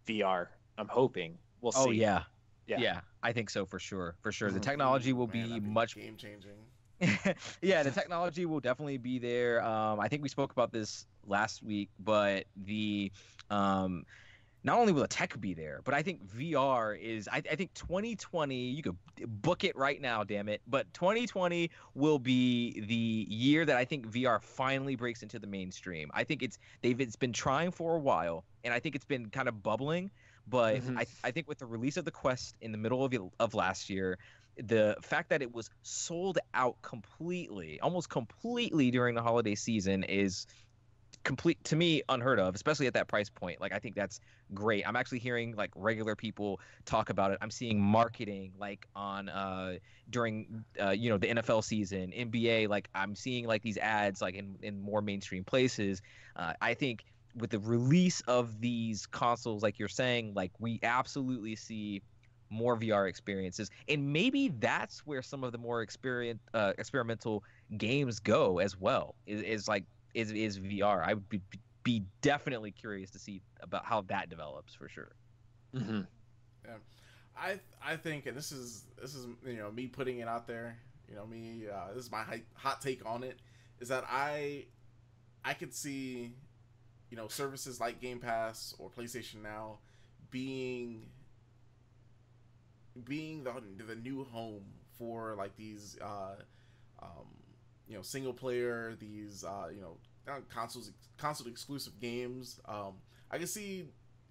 VR. I'm hoping. We'll see. Oh yeah. I think so for sure. The technology will be much game changing. Yeah, the technology will definitely be there. I think we spoke about this last week, but the not only will the tech be there, but I think VR is, I think 2020, you could book it right now, damn it. But 2020 will be the year that I think VR finally breaks into the mainstream. I think it's been trying for a while, and I think it's been kind of bubbling. But I think with the release of the Quest in the middle of last year, the fact that it was sold out almost completely during the holiday season is complete, to me, unheard of, especially at that price point. Like, I think that's great. I'm actually hearing like regular people talk about it. I'm seeing marketing like on during the NFL season, NBA, like I'm seeing like these ads like in more mainstream places. I think with the release of these consoles, like you're saying, like we absolutely see more VR experiences, and maybe that's where some of the more experimental games go as well. Is VR? I would be definitely curious to see about how that develops for sure. Mm-hmm. Yeah, I think, and this is me putting it out there. This is my hot take on it. Is that I could see services like Game Pass or PlayStation Now being the new home for like these single player, these console exclusive games. I can see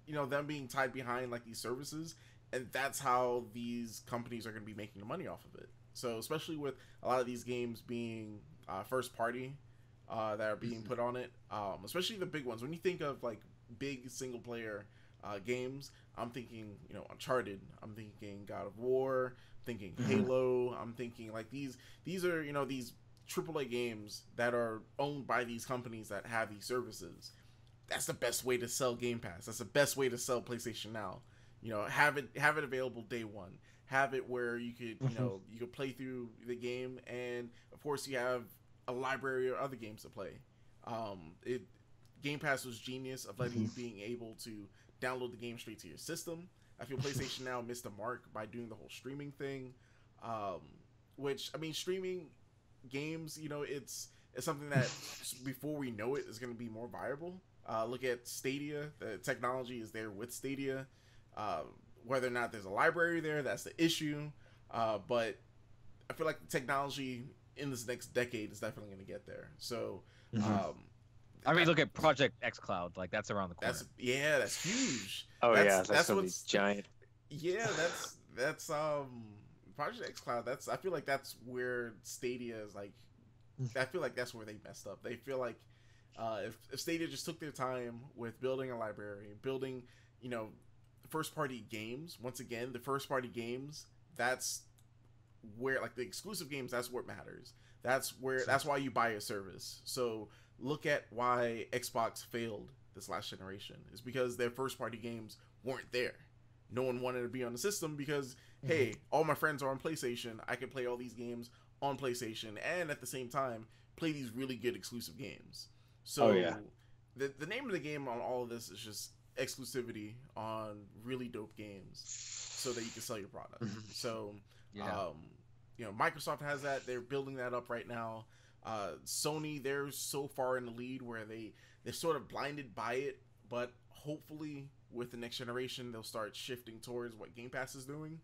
them being tied behind like these services, and that's how these companies are going to be making the money off of it. So especially with a lot of these games being first party that are being put on it, especially the big ones. When you think of like big single player games, I'm thinking Uncharted, I'm thinking God of War, I'm thinking Halo, I'm thinking like these are these AAA games that are owned by these companies that have these services. That's the best way to sell Game Pass. That's the best way to sell PlayStation Now. Have it available day one. Have it where you could you could play through the game, and of course you have a library of other games to play. Game Pass was genius of letting you being able to download the game straight to your system. I feel PlayStation Now missed the mark by doing the whole streaming thing, which I mean, streaming games, it's something that before we know it is going to be more viable. Look at Stadia. The technology is there with Stadia. Whether or not there's a library there, that's the issue. But I feel like the technology in this next decade is definitely going to get there. So, I mean, look at Project xCloud. Like that's around the corner. That's huge. Oh, that's what's giant. Yeah, that's Project xCloud. I feel like that's where Stadia is like. I feel like that's where they messed up. They feel like if Stadia just took their time with building a library, building first party games. Once again, the first party games. That's where like the exclusive games. That's what matters. That's why you buy a service. So look at why Xbox failed this last generation. Is because their first party games weren't there. No one wanted to be on the system because hey, all my friends are on PlayStation. I can play all these games on PlayStation and at the same time play these really good exclusive games. So the name of the game on all of this is just exclusivity on really dope games so that you can sell your product. So Microsoft has that. They're building that up right now. Sony, they're so far in the lead where they're sort of blinded by it, but hopefully with the next generation they'll start shifting towards what Game Pass is doing.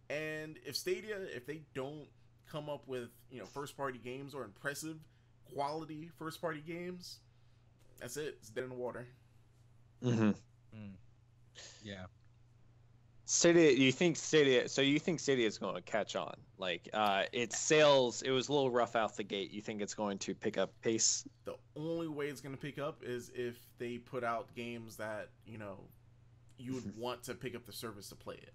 And if Stadia, if they don't come up with first party games or impressive quality first party games, that's it. It's dead in the water. Yeah. Stadia, you think Stadia is going to catch on? Like its sales, it was a little rough out the gate. You think it's going to pick up pace? The only way it's going to pick up is if they put out games that you would want to pick up the service to play it.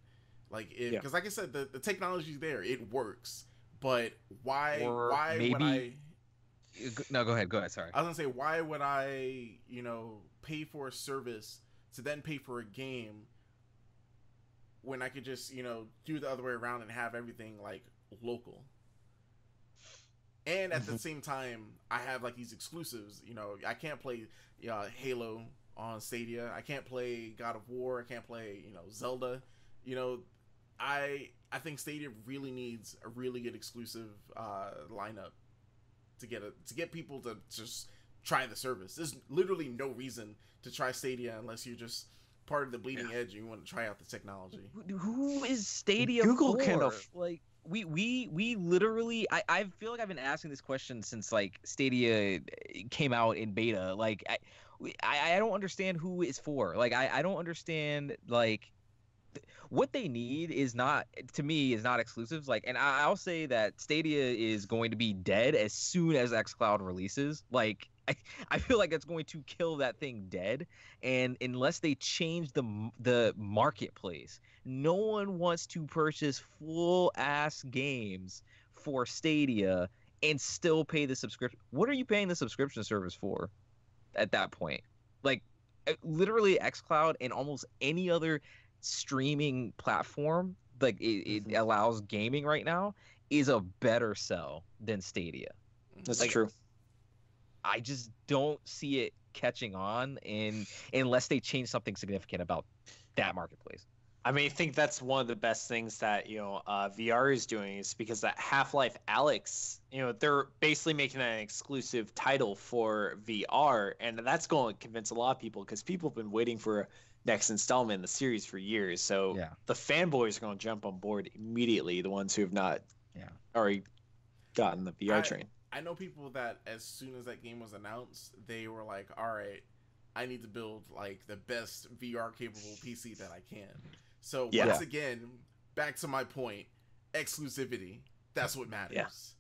Like because like I said, the technology's there, it works. But why would I? No, go ahead. Sorry. I was gonna say, why would I pay for a service to then pay for a game when I could just do the other way around and have everything like local. And at the same time, I have like these exclusives. I can't play Halo on Stadia. I can't play God of War. I can't play Zelda. I think Stadia really needs a really good exclusive lineup to get people to just try the service. There's literally no reason to try Stadia unless you're just part of the bleeding edge and you want to try out the technology. Who is Stadia Google for? kind of like we literally I feel like I've been asking this question since like Stadia came out in beta. Like I don't understand who it's for. Like I don't understand like what they need is not, to me, is not exclusives. Like, and I'll say that Stadia is going to be dead as soon as xCloud releases. Like, I feel like it's going to kill that thing dead. And unless they change the marketplace, no one wants to purchase full ass games for Stadia and still pay the subscription. What are you paying the subscription service for at that point? Like, literally xCloud and almost any other streaming platform, like it allows gaming right now, is a better sell than Stadia. That's Like, true. I just don't see it catching on unless they change something significant about that marketplace. I mean, I think that's one of the best things that VR is doing, is because that Half-Life Alyx, they're basically making an exclusive title for VR, and that's going to convince a lot of people, because people have been waiting for next installment in the series for years. So Yeah. the fanboys are going to jump on board immediately. The ones who have not already gotten the VR train. I know people that as soon as that game was announced, they were like, all right, I need to build like the best VR capable PC that I can. So once again, back to my point, exclusivity. That's what matters.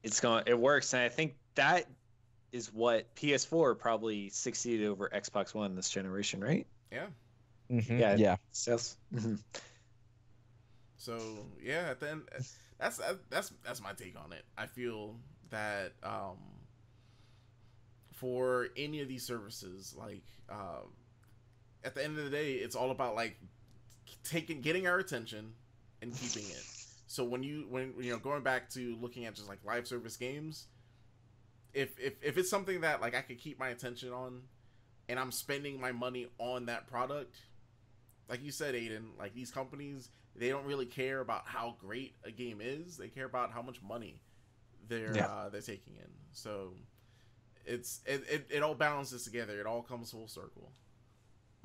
Yeah. It works, and I think that is what PS4 probably succeeded over Xbox One this generation, right? Yeah. Mm-hmm. Yeah. Sales. So yeah, at the end, that's my take on it. I feel that for any of these services, like at the end of the day, it's all about like getting our attention and keeping it. So when going back to looking at just like live service games, if it's something that like I could keep my attention on, and I'm spending my money on that product, like you said, Aiden, like these companies, they don't really care about how great a game is. They care about how much money they're taking in. So it all balances together. It all comes full circle.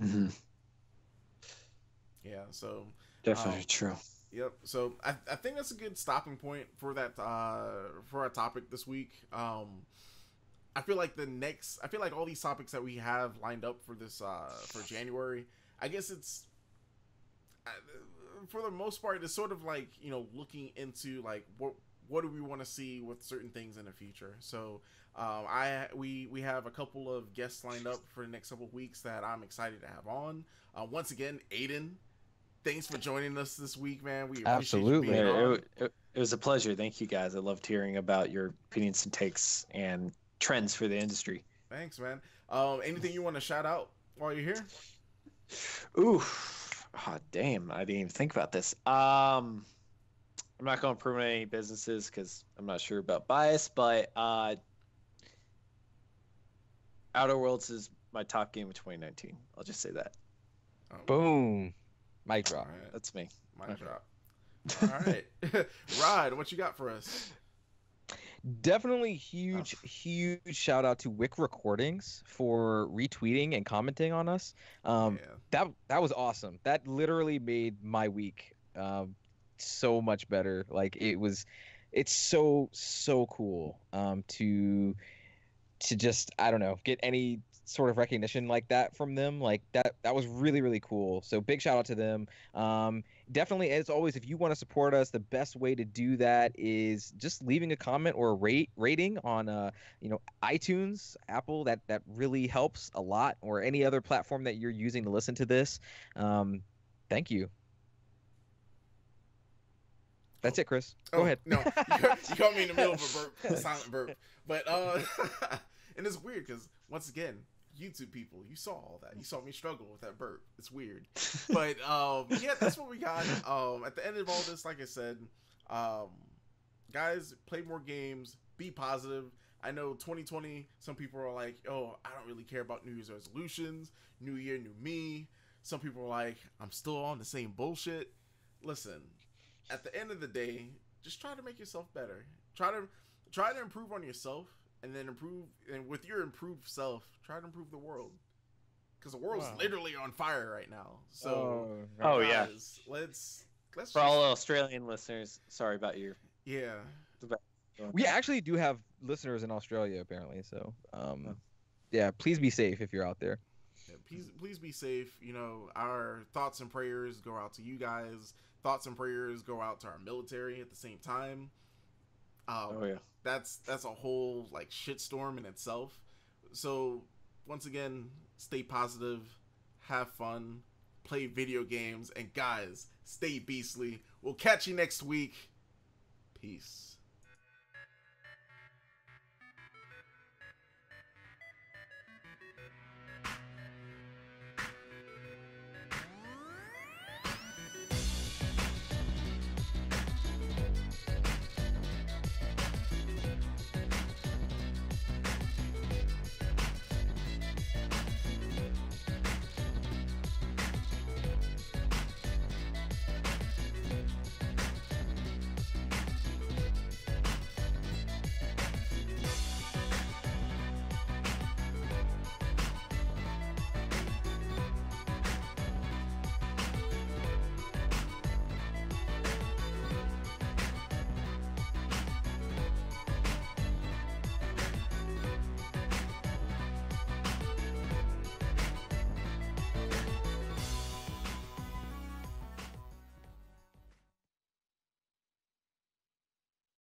Mm-hmm. Yeah. So definitely true. Yep. So I think that's a good stopping point for that for our topic this week. I feel like all these topics that we have lined up for this for January, I guess it's for the most part, it's sort of like, looking into like what do we want to see with certain things in the future. So we have a couple of guests lined up for the next couple of weeks that I'm excited to have on. Once again, Aiden, thanks for joining us this week, man. We appreciate you being on. It was a pleasure. Thank you, guys. I loved hearing about your opinions and takes and trends for the industry. Thanks, man. Anything you want to shout out while you're here? Ooh. Oh, damn, I didn't even think about this. I'm not going to promote any businesses because I'm not sure about bias, but Outer Worlds is my top game of 2019. I'll just say that. Boom. Mic drop. Right. That's me. Mic drop. All right. Rod, what you got for us? Definitely huge shout out to Wick Recordings for retweeting and commenting on us. That was awesome. That literally made my week so much better. Like it's so cool to just, I don't know, get any sort of recognition like that from them. Like that was really, really cool. So big shout out to them. Definitely, as always, if you want to support us, the best way to do that is just leaving a comment or a rating on iTunes, Apple. That really helps a lot, or any other platform that you're using to listen to this. Thank you. That's it, Chris. Go ahead. No, you caught me in the middle of a burp, a silent burp. But and it's weird because once again, YouTube people, you saw all that. You saw me struggle with that burp. It's weird. But yeah, that's what we got. At the end of all this, like I said, guys, play more games, be positive. I know 2020, some people are like, oh, I don't really care about New Year's resolutions, New Year, new me. Some people are like, I'm still on the same bullshit. Listen, at the end of the day, just try to make yourself better. Try to improve on yourself, and then with your improved self, try to improve the world. Because the world's literally on fire right now. So, guys, let's for all Australian listeners, sorry about your We actually do have listeners in Australia, apparently. So, yeah, please be safe if you're out there. Yeah, please be safe. Our thoughts and prayers go out to you guys. Thoughts and prayers go out to our military at the same time. That's a whole like shitstorm in itself. So once again, stay positive, have fun, play video games, and guys, stay beastly. We'll catch you next week. Peace.